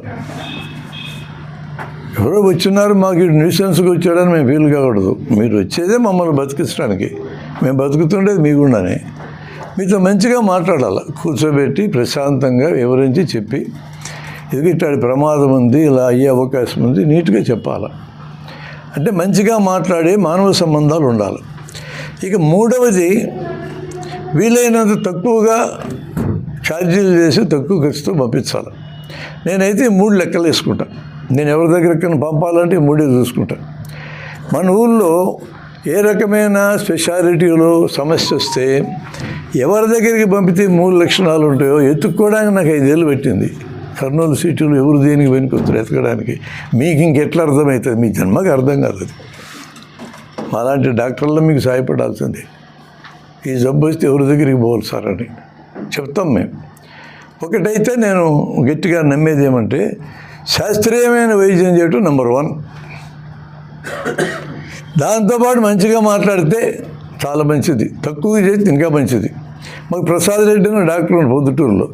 S7: ఎవరో వచ్చినారు మాకు న్యూసెన్స్కి వచ్చాడని మేము ఫీల్ కాకూడదు. మీరు వచ్చేదే మమ్మల్ని బతికించడానికి, మేము బతుకుతుండేది మీ గుండానే. మీతో మంచిగా మాట్లాడాలి. కూర్చోబెట్టి ప్రశాంతంగా వివరించి చెప్పి, ఇది ఇట్లాంటి ప్రమాదం ఉంది, ఇలా అయ్యే అవకాశం ఉంది, నీట్గా చెప్పాలి. అంటే మంచిగా మాట్లాడే మానవ సంబంధాలు ఉండాలి. ఇక మూడవది, వీలైనంత తక్కువగా ఛార్జీలు చేసి తక్కువ ఖర్చుతో పంపించాలి. నేనైతే 3 లెక్కలు వేసుకుంటా. నేను ఎవరి దగ్గరికి పంపాలంటే 3 చూసుకుంటా. మన ఊళ్ళో ఏ రకమైన స్పెషాలిటీలో సమస్య వస్తే ఎవరి దగ్గరికి పంపితే 3 లక్షణాలు ఉంటాయో ఎత్తుక్కోవడానికి నాకు 5 ఏళ్ళు పెట్టింది. కర్నూలు సిటీలో ఎవరు దేనికి వెనుకొస్తారు ఎతకడానికి? మీకు ఇంకెట్లా అర్థమవుతుంది? మీ జన్మకి అర్థం కాదు అది. అలాంటి డాక్టర్లో మీకు సహాయపడాల్సిందే. ఈ జబ్బు వస్తే ఎవరి దగ్గరికి పోవాలి సార్ అని చెప్తాం మేము. ఒకటైతే నేను గట్టిగా నమ్మేది ఏమంటే శాస్త్రీయమైన వైద్యం చేయటం నెంబర్ 1. దాంతోపాటు మంచిగా మాట్లాడితే చాలా మంచిది, తక్కువ చేస్తే ఇంకా మంచిది. మాకు ప్రసాద్ రెడ్డి అని డాక్టర్ ఉన్నాడు పొద్దుటూరులో,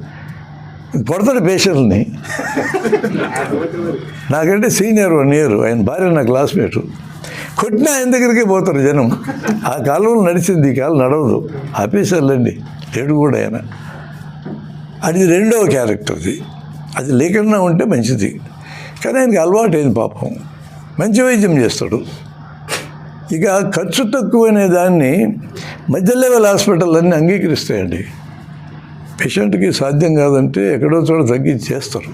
S7: కొడతాడు పేషెంట్ని. నాకంటే సీనియర్ 1 year, ఆయన భార్య నా క్లాస్మేటు. కొట్టినా ఆయన దగ్గరికి పోతారు జనం. ఆ కాలంలో నడిచింది, ఈ కాలం నడవదు, ఆపేశారులేండి, లేడు కూడా ఆయన. అది 2వ క్యారెక్టర్ది, అది లేకుండా ఉంటే మంచిది. కానీ ఆయనకి అలవాటు అయింది పాపం, మంచి వైద్యం చేస్తాడు. ఇక ఖర్చు తక్కువనే దాన్ని మధ్య లెవెల్ హాస్పిటల్ అన్నీ అంగీకరిస్తాయండి. పేషెంట్కి సాధ్యం కాదంటే ఎక్కడో చోట తగ్గించి చేస్తారు.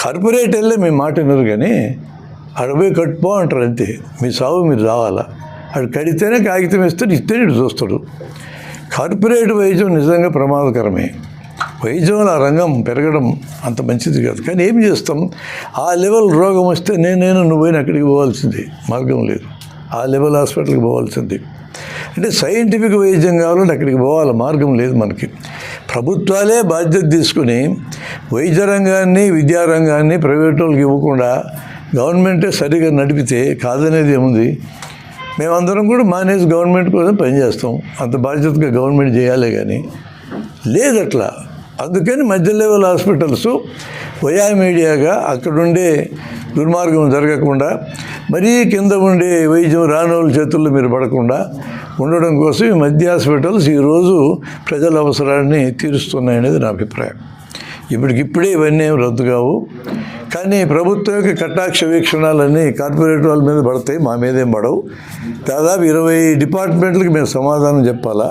S7: కార్పొరేట్ వెళ్ళే మీ మాట వినరు, కానీ అడవే కట్టుపో అంటారు అంతే. మీ సాగు మీరు రావాలా, అడు కడితేనే కాగితం ఇస్తాడు, ఇస్తేనే ఇటు చూస్తాడు. కార్పొరేట్ వైద్యం నిజంగా ప్రమాదకరమే. వైద్యంలో ఆ రంగం పెరగడం అంత మంచిది కాదు. కానీ ఏం చేస్తాం, ఆ లెవెల్ రోగం వస్తే నేను నువ్వైనా అక్కడికి పోవాల్సింది, మార్గం లేదు. ఆ లెవెల్ హాస్పిటల్కి పోవాల్సింది. అంటే సైంటిఫిక్ వైద్యం కావాలంటే అక్కడికి పోవాలి, మార్గం లేదు మనకి. ప్రభుత్వాలే బాధ్యత తీసుకుని వైద్య రంగాన్ని, విద్యారంగాన్ని ప్రైవేట్ వాళ్ళకి ఇవ్వకుండా గవర్నమెంటే సరిగా నడిపితే కాదనేది ఏముంది. మేమందరం కూడా మానేసి గవర్నమెంట్ కోసం పనిచేస్తాం, అంత బాధ్యతగా గవర్నమెంట్ చేయాలి. కానీ లేదట్లా. అందుకని మధ్య లెవెల్ హాస్పిటల్స్ వయా మీడియాగా అక్కడుండే దుర్మార్గం జరగకుండా, మరీ కింద ఉండే వైద్యం రానోళ్ళ చేతుల్లో మీరు పడకుండా ఉండడం కోసం ఈ మధ్య హాస్పిటల్స్ ఈరోజు ప్రజల అవసరాన్ని తీరుస్తున్నాయనేది నా అభిప్రాయం. ఇప్పటికిప్పుడే ఇవన్నీ ఏం రద్దు కావు. కానీ ప్రభుత్వం యొక్క కటాక్ష వీక్షణాలన్నీ కార్పొరేట్ వాళ్ళ మీద పడతాయి, మా మీదేం పడవు. దాదాపు 20 డిపార్ట్మెంట్లకి మేము సమాధానం చెప్పాలా.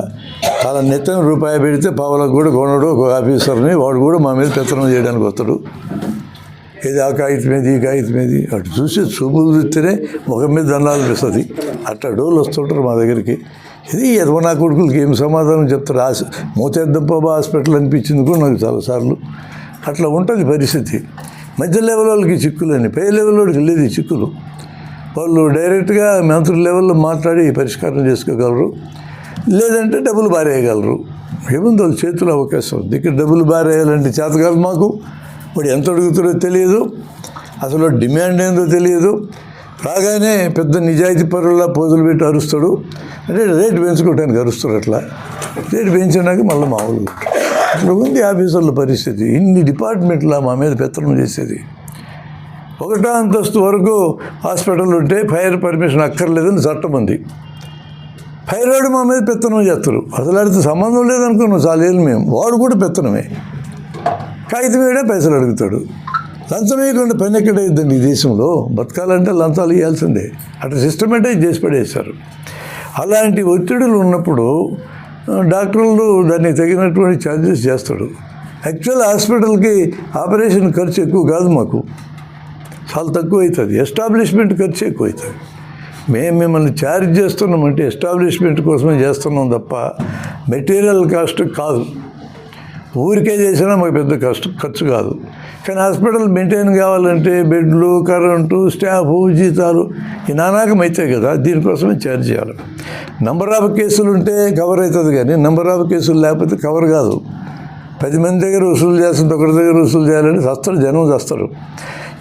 S7: అలా నెత్తిన రూపాయి పెడితే పావులకు కూడా కొనడు ఒక ఆఫీసర్ని, వాడు కూడా మా మీద పెత్తనం చేయడానికి వస్తాడు. ఇది ఆ కాగితం మీద, ఈ కాగితం మీద, అటు చూసి చూపులు చూస్తేనే ముఖం మీద దండాలు అనిపిస్తుంది. అట్లా డోళ్ళు వస్తుంటారు మా దగ్గరికి. ఇది ఎదవ నా కొడుకులకి ఏం సమాధానం చెప్తారు. మోతేద్దంపాబా హాస్పిటల్ అనిపించింది కూడా నాకు చాలాసార్లు. అట్లా ఉంటుంది పరిస్థితి. మధ్య లెవెల్ వాళ్ళకి చిక్కులని, పై లెవెల్ వాళ్ళకి లేదు చిక్కులు. వాళ్ళు డైరెక్ట్గా మంత్రుల లెవెల్లో మాట్లాడి పరిష్కారం చేసుకోగలరు, లేదంటే డబ్బులు బారేయగలరు. ఏముంది వాళ్ళ చేతుల అవకాశం ఉంది. ఇక్కడ డబ్బులు బారేయాలంటే చేతకాదు మాకు. వాడు ఎంత అడుగుతాడో తెలియదు, అసలు డిమాండ్ ఏందో తెలియదు. రాగానే పెద్ద నిజాయితీ పరుల్లా పోజులు పెట్టి అరుస్తాడు. అంటే రేటు పెంచుకోవడానికి అరుస్తాడు. అట్లా రేటు పెంచినాక మళ్ళీ మామూలుగా అట్లా ఉంది ఆఫీసర్ల పరిస్థితి. ఇన్ని డిపార్ట్మెంట్లా మా మీద పెత్తనం చేసేది. 1వ అంతస్తు వరకు హాస్పిటల్ ఉంటే ఫైర్ పర్మిషన్ అక్కర్లేదని చట్టం ఉంది. ఫైర్ వాడు మా మీద పెత్తనం చేస్తారు. అసలు వాడితో సంబంధం లేదనుకున్నాం చాలేళ్ళు మేము. వాడు కూడా పెత్తనమే. కాగితం వేయడే పైసలు అడుగుతాడు. లంచం వేయకుండా పని ఎక్కడైద్దండి ఈ దేశంలో. బతకాలంటే లంచాలు ఇవ్వాల్సిందే. అట్లా సిస్టమేటైజ్ చేసి పడేస్తారు. అలాంటి ఒత్తిడులు ఉన్నప్పుడు డాక్టర్లు దానికి తగినటువంటి ఛార్జెస్ చేస్తాడు. యాక్చువల్ హాస్పిటల్కి ఆపరేషన్ ఖర్చు ఎక్కువ కాదు, మాకు చాలా తక్కువ అవుతుంది. ఎస్టాబ్లిష్మెంట్ ఖర్చు ఎక్కువ అవుతుంది. మేము మిమ్మల్ని ఛార్జ్ చేస్తున్నామంటే ఎస్టాబ్లిష్మెంట్ కోసమే చేస్తున్నాం తప్ప మెటీరియల్ కాస్ట్ కాదు. ఊరికే చేసినా మాకు పెద్ద ఖర్చు కాదు. కానీ హాస్పిటల్ మెయింటైన్ కావాలంటే బెడ్లు, కరెంటు, స్టాఫ్, జీతాలు ఈ నానాకం అవుతాయి కదా, దీనికోసమే ఛార్జ్ చేయాలి. నంబర్ ఆఫ్ కేసులు ఉంటే కవర్ అవుతుంది, కానీ నంబర్ ఆఫ్ కేసులు లేకపోతే కవర్ కాదు. 10 మంది దగ్గర వసూలు చేస్తుంటే ఒకరి దగ్గర వసూలు చేయాలంటే చస్తారు, జనం చస్తారు.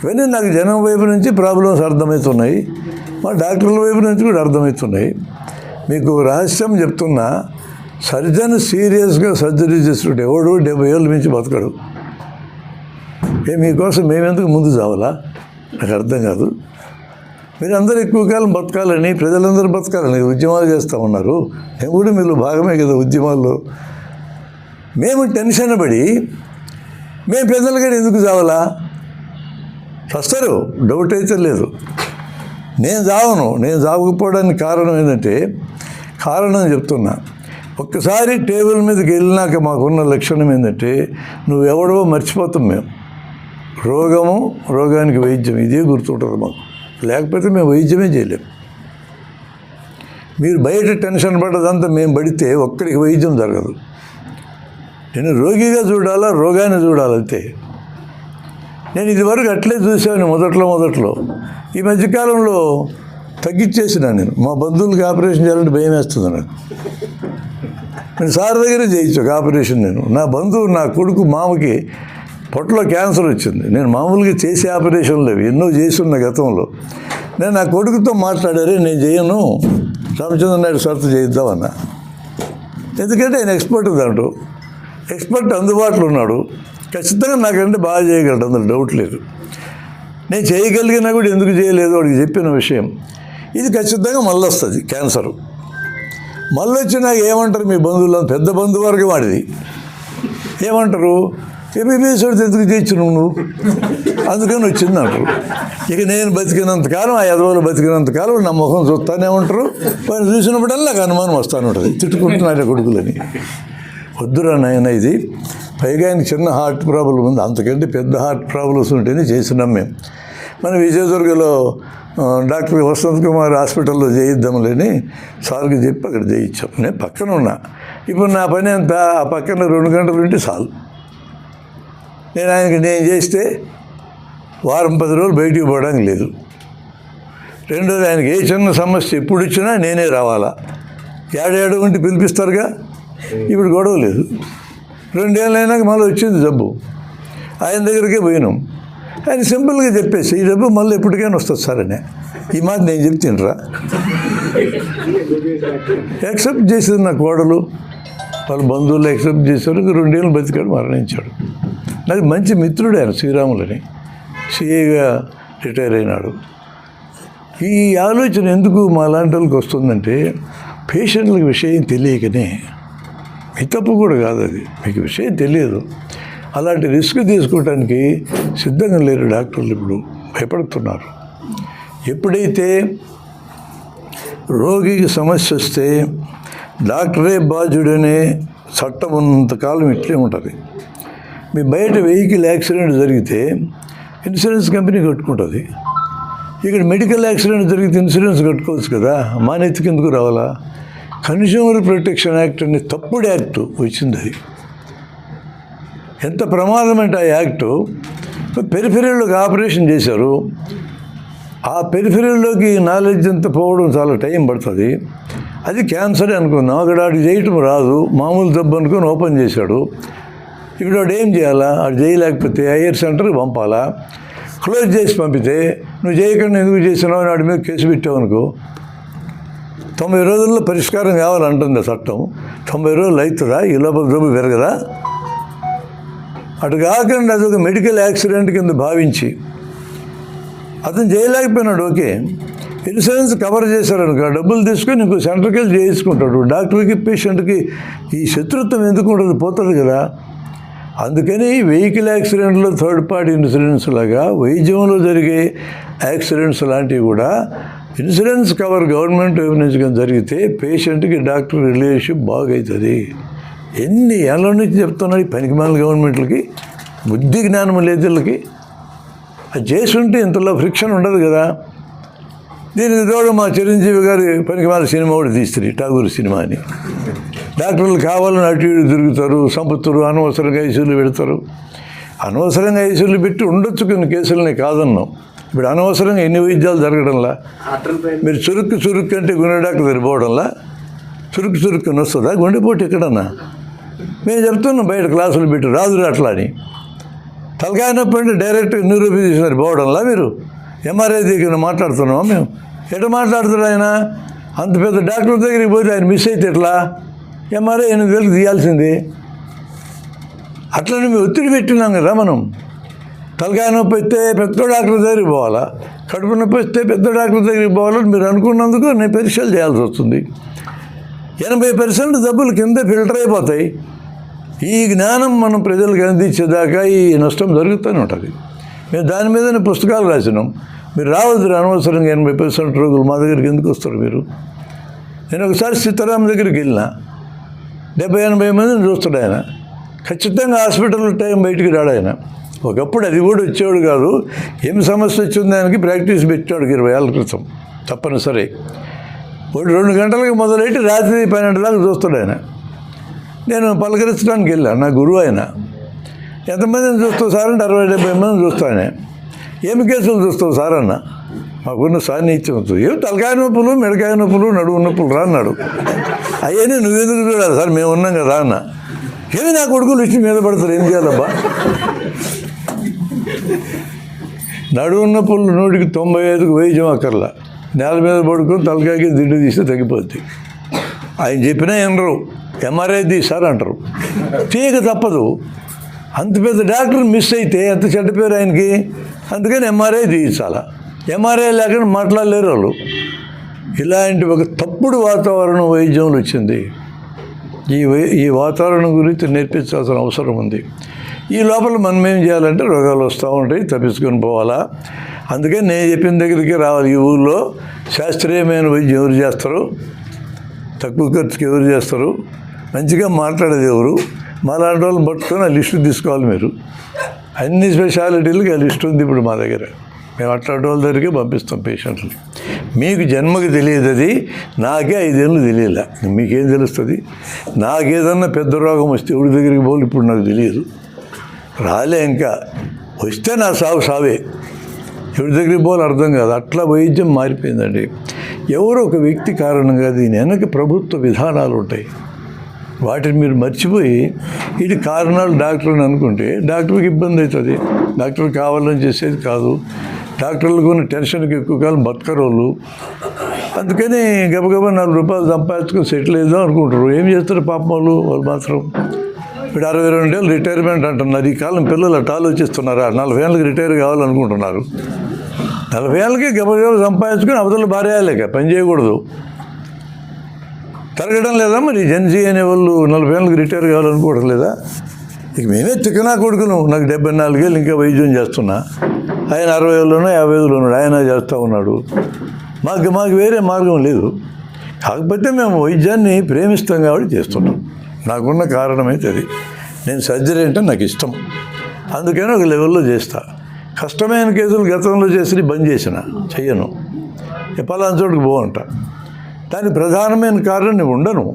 S7: ఇవన్నీ నాకు జనం వైపు నుంచి ప్రాబ్లమ్స్ అర్థమవుతున్నాయి, మా డాక్టర్ల వైపు నుంచి కూడా అర్థమవుతున్నాయి. మీకు రహస్యం చెప్తున్నా, సర్జన్ సీరియస్గా సర్జరీ చేస్తుంటే ఎవడు 70 ఏళ్ళ నుంచి బతకడు. మీకోసం మేమెందుకు ముందు చావాలా నాకు అర్థం కాదు. మీరందరూ ఎక్కువ కాలం బతకాలని, ప్రజలందరూ బతకాలని ఉద్యమాలు చేస్తూ ఉన్నారు. మేము కూడా మీరు భాగమే కదా ఉద్యమాల్లో. మేము టెన్షన్ పడి మేము పెద్దలుగా ఎందుకు చావాలా? వస్తారు, డౌట్ అయితే లేదు. నేను చావను. నేను చావకపోవడానికి కారణం ఏంటంటే, కారణం చెప్తున్నా. ఒక్కసారి టేబుల్ మీదకి వెళ్ళినాక మాకున్న లక్షణం ఏంటంటే, నువ్వెవడవో మర్చిపోతాం మేము. రోగము, రోగానికి వైద్యం, ఇదే గుర్తుంటుంది మాకు. లేకపోతే మేము వైద్యమే చేయలేము. మీరు బయట టెన్షన్ పడ్డదంతా మేము పడితే ఒక్కడికి వైద్యం జరగదు. నేను రోగిగా చూడాలా, రోగాన్ని చూడాలంతే. నేను ఇదివరకు అట్లే చూసాను మొదట్లో. ఈ మధ్యకాలంలో తగ్గించేసిన నేను. మా బంధువులకి ఆపరేషన్ చేయాలంటే భయం వేస్తుంది నాకు. నేను సార్ దగ్గరే చేయించు ఆపరేషన్. నా బంధువు, నా కొడుకు మామకి పొట్టలో క్యాన్సర్ వచ్చింది. నేను మామూలుగా చేసే ఆపరేషన్లు అవి ఎన్నో చేసి ఉన్న గతంలో. నేను నా కొడుకుతో మాట్లాడారు, నేను చేయను, రామచంద్ర నాయుడు సార్తో చేయిద్దామన్నా. ఎందుకంటే ఆయన ఎక్స్పర్ట్ దాంట్లో, ఎక్స్పర్ట్ అందుబాటులో ఉన్నాడు, ఖచ్చితంగా నాకంటే బాగా చేయగలడు, అందులో డౌట్ లేదు. నేను చేయగలిగినా కూడా ఎందుకు చేయలేదు వాడికి చెప్పిన విషయం. ఇది ఖచ్చితంగా మళ్ళీ వస్తుంది క్యాన్సరు. మళ్ళీ వచ్చి నాకు ఏమంటారు మీ బంధువులు, పెద్ద బంధువర్గం వాడిది, ఏమంటారు, ఎంబీబీఎస్ వాడితే ఎందుకు చేయొచ్చు నువ్వు, అందుకని వచ్చింది అంటారు. ఇక నేను బతికినంతకాలం, ఆ ఎదవలు బతికినంతకాలం నా ముఖం చూస్తానే ఉంటారు. వాడిని చూసినప్పుడల్లా నాకు అనుమానం వస్తాను ఉంటుంది, తిట్టుకుంటున్నాడు కొడుకులని. వద్దురా నాయన ఇది. పైగా ఆయనకి చిన్న హార్ట్ ప్రాబ్లం ఉంది, అంతకంటే పెద్ద హార్ట్ ప్రాబ్లమ్స్ ఉంటేనే చేసినాం మేము. మన విజయదుర్గలో డాక్టర్ వసంత్ కుమార్ హాస్పిటల్లో చేయిద్దాంలేని సార్కి చెప్పి అక్కడ చేయించాం. నేను పక్కన ఉన్నా. ఇప్పుడు నా పని అంతా ఆ పక్కన 2 గంటలు ఉంటే చాలు. నేను చేస్తే వారం 10 రోజులు బయటికి పోవడానికి లేదు. రెండోది ఆయనకి ఏ చిన్న సమస్య ఎప్పుడు వచ్చినా నేనే రావాలా. ఏడాడు ఉంటే పిలిపిస్తారుగా, ఇప్పుడు గొడవ లేదు. 2 ఏళ్ళు అయినాక మళ్ళీ వచ్చింది జబ్బు, ఆయన దగ్గరికే పోయినాం. ఆయన సింపుల్గా చెప్పేసి ఈ జబ్బు మళ్ళీ ఎప్పటికైనా వస్తుంది సార్ అని. ఈ మాట నేను చెప్తుండ్రా, యాక్సెప్ట్ చేసేది నా కోడలు, వాళ్ళ బంధువులు యాక్సెప్ట్ చేశారు. 2 ఏళ్ళు బతికాడు, మరణించాడు. నాకు మంచి మిత్రుడు ఆయన, శ్రీరాములని సిఏగా రిటైర్ అయినాడు. ఈ ఆలోచన ఎందుకు మా లాంటి వాళ్ళకి వస్తుందంటే, పేషెంట్లకు విషయం తెలియకనే. మీ తప్పు కూడా కాదు అది, మీకు విషయం తెలియదు. అలాంటి రిస్క్ తీసుకోవడానికి సిద్ధంగా లేరు డాక్టర్లు, ఇప్పుడు భయపడుతున్నారు. ఎప్పుడైతే రోగికి సమస్య వస్తే డాక్టరే బాధ్యుడనే చట్టం ఉన్నంతకాలం ఇట్లే ఉంటుంది. మీ బయట వెహికల్ యాక్సిడెంట్ జరిగితే ఇన్సూరెన్స్ కంపెనీ కట్టుకుంటుంది. ఇక్కడ మెడికల్ యాక్సిడెంట్ జరిగితే ఇన్సూరెన్స్ కట్టుకోవచ్చు కదా, మా నెత్తికి ఎందుకు రావాలా? కన్స్యూమర్ ప్రొటెక్షన్ యాక్ట్ అనే తప్పుడు యాక్ట్ వచ్చింది. అది ఎంత ప్రమాదం అంటే ఆ యాక్టు, పెరిఫెరల్లోకి ఆపరేషన్ చేశారు. ఆ పెరిఫెరల్లోకి నాలెడ్జ్ అంతా పోవడం చాలా టైం పడుతుంది. అది క్యాన్సర్ అనుకున్నాం, అక్కడ ఆడికి చేయటం రాదు, మామూలు జబ్బు అనుకుని ఓపెన్ చేశాడు. ఇప్పుడు వాడు ఏం చేయాలా? వాడు చేయలేకపోతే హైయర్ సెంటర్కి పంపాలా. క్లోజ్ చేసి పంపితే నువ్వు చేయకుండా ఎందుకు చేసినావు అని వాడి మీద కేసు పెట్టావు అనుకో, 90 రోజుల్లో పరిష్కారం కావాలంటుంది చట్టం. 90 రోజులు అవుతుందా? ఈ లోపల జబ్బు పెరగదా? అటు కాకుండా అదొక మెడికల్ యాక్సిడెంట్ కింద భావించి అతను చేయలేకపోయినాడు. ఓకే, ఇన్సూరెన్స్ కవర్ చేశారనుకో, డబ్బులు తీసుకొని ఇంకో సెంటర్కి వెళ్ళి చేయించుకుంటాడు. డాక్టర్కి పేషెంట్కి ఈ శత్రుత్వం ఎందుకు ఉండదు? పోతుంది కదా. అందుకని వెహికల్ యాక్సిడెంట్లో థర్డ్ పార్టీ ఇన్సూరెన్స్ లాగా వైద్యంలో జరిగే యాక్సిడెంట్స్ లాంటివి కూడా ఇన్సూరెన్స్ కవర్ గవర్నమెంట్ వైపు నుంచి కానీ జరిగితే పేషెంట్కి డాక్టర్ రిలేషన్షిప్ బాగవుతుంది. ఎన్ని ఏళ్ళ నుంచి చెప్తున్నాడు ఈ పనికిమాలిన గవర్నమెంట్లకి, బుద్ధి జ్ఞానం లేదులకి. అది చేసి ఉంటే ఇంతలో ఫ్రిక్షన్ ఉండదు కదా. దీనికి తోడు మా చిరంజీవి గారి పనికిమాలిన సినిమా కూడా తీస్తుంది, ఠాగూర్ సినిమా అని. డాక్టర్లు కావాలని అటు ఇటు తిరుగుతారు, సంపత్తులు అనవసరంగా ఐసీయూలు పెడతారు. అనవసరంగా ఐసీయూలు పెట్టి ఉండొచ్చు కొన్ని కేసులని కాదన్నాం. ఇప్పుడు అనవసరంగా ఎన్ని వైద్యాలు జరగడంలా. మీరు చురుక్కు అంటే గుండె డాక్టర్ సరిపోవడంలా, చురుక్కుని వస్తుందా గుండెపోటు ఎక్కడన్నా? మేము చెప్తున్నాం బయట క్లాసులు పెట్టి రాదు అట్లా అని. తలకాయ నొప్పి అంటే డైరెక్ట్గా న్యూరోఫిజిషియన్ పోవడంలా. మీరు ఎంఆర్ఐ దగ్గర మాట్లాడుతున్నామా మేము? ఎట్లా మాట్లాడుతున్నారు ఆయన? అంత పెద్ద డాక్టర్ దగ్గరికి పోతే ఆయన మిస్ అయితే ఎట్లా? ఎంఆర్ఐ 8,000 తీయాల్సింది. అట్లనే మేము ఒత్తిడి పెట్టినాం కదా మనం. తలకాయ నొప్పి వస్తే పెద్ద డాక్టర్ దగ్గరికి పోవాలా, కడుపు నొప్పి వస్తే పెద్ద డాక్టర్ దగ్గరికి పోవాలని మీరు అనుకున్నందుకు నేను పరీక్షలు చేయాల్సి వస్తుంది. 80% జబ్బులు కింద ఫిల్టర్ అయిపోతాయి. ఈ జ్ఞానం మనం ప్రజలకు అందించేదాకా ఈ నష్టం జరుగుతూనే ఉంటుంది. మేము దాని మీదనే పుస్తకాలు రాసినాం. మీరు రావద్దు అనవసరంగా 80% రోగులు మా దగ్గరికి ఎందుకు వస్తారు మీరు? నేను ఒకసారి సీతారాం దగ్గరికి వెళ్ళినా, 70-80 మందిని చూస్తాడు ఆయన. ఖచ్చితంగా హాస్పిటల్ టైం బయటికి రాడు ఆయన. ఒకప్పుడు అది కూడా వచ్చేవాడు కాదు. ఏం సమస్య వచ్చింది ఆయనకి ప్రాక్టీస్ పెట్టాడు 20 ఏళ్ళ క్రితం తప్పనిసరి. 2 గంటలకు మొదలెట్టి రాత్రి 12 దాకా చూస్తాడు ఆయన. నేను పలకరించడానికి వెళ్ళాను, నా గురువు ఆయన. ఎంతమందిని చూస్తావు సార్ అంటే 60-70 మందిని చూస్తానే. ఏమి కేసులు చూస్తావు సార్ అన్న? మాకున్న సాన్నిహిత్యం. ఏమి తలకాయ నొప్పులు, మెడకాయ నొప్పులు, నడువు నొప్పులు రా అన్నాడు. అవన్నీ నువ్వెందుకు చూడాలి సార్, మేము ఉన్నాం కదా అన్న. ఏమి నా కొడుకులు ఇచ్చి మీద పడతారు, ఏం చేయాలబ్బా? నడువు నొప్పులు 100కి 95కు వైద్యం అక్కర్లా. నేల మీద పడుకొని తలకాయకి దిండు తీస్తే తగ్గిపోద్ది. ఆయన చెప్పినా వినరు. ఎంఆర్ఐ తీసారు అంటారు. తీయక తప్పదు. అంత పెద్ద డాక్టర్ మిస్ అయితే ఎంత చెడ్డ పేరు ఆయనకి. అందుకని ఎంఆర్ఐ తీయించాల. ఎంఆర్ఐ లేకుండా మాట్లాడలేరు వాళ్ళు. ఇలాంటి ఒక తప్పుడు వాతావరణం వైద్యంలో వచ్చింది. ఈ వాతావరణం గురించి నేర్పించాల్సిన అవసరం ఉంది. ఈ లోపల మనం ఏం చేయాలంటే రోగాలు వస్తూ ఉంటాయి, తప్పించుకొని పోవాలా. అందుకని నేను చెప్పిన దగ్గరికి రావాలి. ఈ ఊళ్ళో శాస్త్రీయమైన వైద్యం ఎవరు చేస్తారు, తక్కువ ఖర్చుకి ఎవరు చేస్తారు, మంచిగా మాట్లాడేది ఎవరు, మాలాంటి వాళ్ళని పట్టుకొని ఆ లిస్టు తీసుకోవాలి మీరు. అన్ని స్పెషాలిటీలకి ఆ లిస్టు ఉంది ఇప్పుడు మా దగ్గర. మేము అట్లాంటి వాళ్ళ దగ్గరికి పంపిస్తాం పేషెంట్లు. మీకు జన్మకి తెలియదు అది, నాకే 5 ఏళ్ళు తెలియలే. మీకేం తెలుస్తుంది? నాకేదన్నా పెద్ద రోగం వస్తే ఎవరి దగ్గరికి పోలు ఇప్పుడు నాకు తెలియదు. రాలే ఇంకా. వస్తే నా సావే. ఎవరి దగ్గరికి పోలు అర్థం కాదు. అట్లా వైద్యం మారిపోయిందండి. ఎవరో ఒక వ్యక్తి కారణంగా దీని వెనక ప్రభుత్వ విధానాలు ఉంటాయి. వాటిని మీరు మర్చిపోయి ఇది కారణాలు డాక్టర్ని అనుకుంటే డాక్టర్కి ఇబ్బంది అవుతుంది. డాక్టర్ కావాలని చేసేది కాదు. డాక్టర్లకు ఉన్న టెన్షన్కి ఎక్కువ కాలం బతకరోళ్ళు. అందుకని గబగబా 4 రూపాయలు సంపాదించుకొని సెటిల్ అవుదాం అనుకుంటారు. ఏం చేస్తారు పాపం వాళ్ళు మాత్రం. ఇప్పుడు 62 ఏళ్ళు రిటైర్మెంట్ అంటున్నారు. ఈ కాలం పిల్లలు అట్లా ఆలోచిస్తున్నారా? 40 ఏళ్ళకి రిటైర్ కావాలనుకుంటున్నారు. 40 ఏళ్ళకి గబగబా సంపాదించుకొని అవతల భార్యలేక పని చేయకూడదు. తరగడం లేదా మరి? జెన్జీ అనే వాళ్ళు 40 ఏళ్ళకి రిటైర్ కావాలనుకోవడం లేదా? ఇక మేమే తిక్కనా కొడుకును. నాకు 74 ఏళ్ళు ఇంకా వైద్యం చేస్తున్నా. ఆయన 60 ఏళ్ళలోనో 50 ఏళ్ళలో ఉన్నాడు. ఆయన చేస్తూ ఉన్నాడు. మాకు వేరే మార్గం లేదు. కాకపోతే మేము వైద్యాన్ని ప్రేమిస్తాం కాబట్టి చేస్తున్నాం. నాకున్న కారణం అయితే అది. నేను సర్జరీ అంటే నాకు ఇష్టం. అందుకని ఒక లెవెల్లో చేస్తా. కష్టమైన కేసులు గతంలో చేసి బంద్ చేసిన, చెయ్యను. పలానా చోటుకు పోవంట. దాని ప్రధానమైన కారణం నేను ఉండను.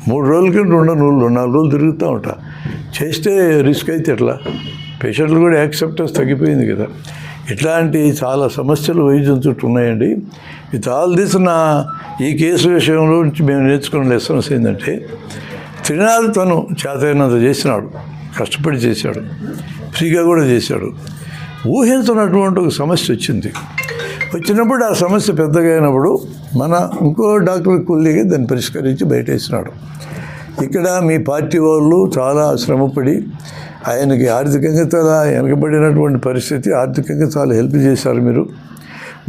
S7: 3 రోజుల కింద ఉండను. 4 రోజులు తిరుగుతూ ఉంటా. చేస్తే రిస్క్ అయితే ఎట్లా? పేషెంట్లు కూడా యాక్సెప్టెన్స్ తగ్గిపోయింది కదా. ఇట్లాంటి చాలా సమస్యలు వైద్యం చుట్టూ ఉన్నాయండి. విత్ ఆల్ దిస్ ఈ కేసు విషయంలో నుంచి మేము నేర్చుకున్న లెసన్స్ ఏంటంటే, త్రినాథ్ తను చేతైనంత చేసినాడు, కష్టపడి చేశాడు, ఫ్రీగా కూడా చేశాడు. ఊహించినటువంటి ఒక సమస్య వచ్చినప్పుడు ఆ సమస్య పెద్దగా అయినప్పుడు మన ఇంకో డాక్టర్ కొల్లిగా దాన్ని పరిష్కరించి బయటేసినాడు. ఇక్కడ మీ పార్టీ వాళ్ళు చాలా శ్రమపడి ఆయనకి ఆర్థికంగా చాలా వెనకబడినటువంటి పరిస్థితి, ఆర్థికంగా చాలా హెల్ప్ చేశారు మీరు.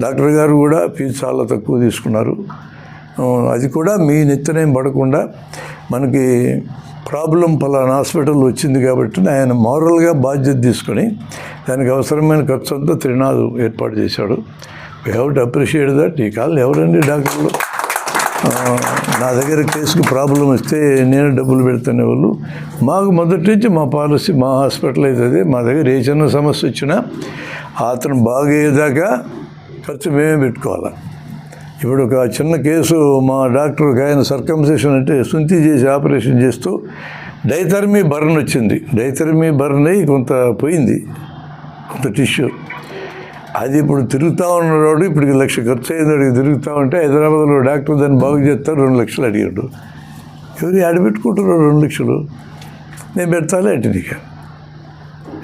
S7: డాక్టర్ గారు కూడా ఫీజు చాలా తక్కువ తీసుకున్నారు. అది కూడా మీ నెత్తనేం పడకుండా మనకి ప్రాబ్లం పలానా హాస్పిటల్ వచ్చింది కాబట్టి ఆయన మోరల్గా బాధ్యత తీసుకొని దానికి అవసరమైన ఖర్చు అంతా త్రినాథ్ ఏర్పాటు చేశాడు. We have to appreciate that. ఈ కాలం ఎవరండి డాక్టర్లు? నా దగ్గర కేసుకు ప్రాబ్లం వస్తే నేను డబ్బులు పెడుతునే వాళ్ళు. మాకు మొదటి నుంచి మా పాలసీ, మా హాస్పిటల్ అవుతుంది. మా దగ్గర ఏ చిన్న సమస్య వచ్చినా అతను బాగయ్యేదాకా ఖర్చు మేమే పెట్టుకోవాలి. ఇప్పుడు ఒక చిన్న కేసు మా డాక్టర్కి ఆయన సర్కంసెషన్ అంటే సుంతి చేసి ఆపరేషన్ చేస్తూ డైథర్మీ బర్న్ వచ్చింది. డైథర్మీ బర్న్ అయ్యి కొంత పోయింది, కొంత టిష్యూ. అది ఇప్పుడు తిరుగుతూ ఉన్నాడు. ఇప్పటికి 1 లక్ష ఖర్చు అయింది. అడిగి తిరుగుతూ ఉంటే హైదరాబాద్లో డాక్టర్ దాన్ని బాగు చేస్తారు. 2 లక్షలు అడిగాడు. ఎవరు ఆడబెట్టుకుంటారు 2 లక్షలు? నేను పెడతాలే అంటే నీకు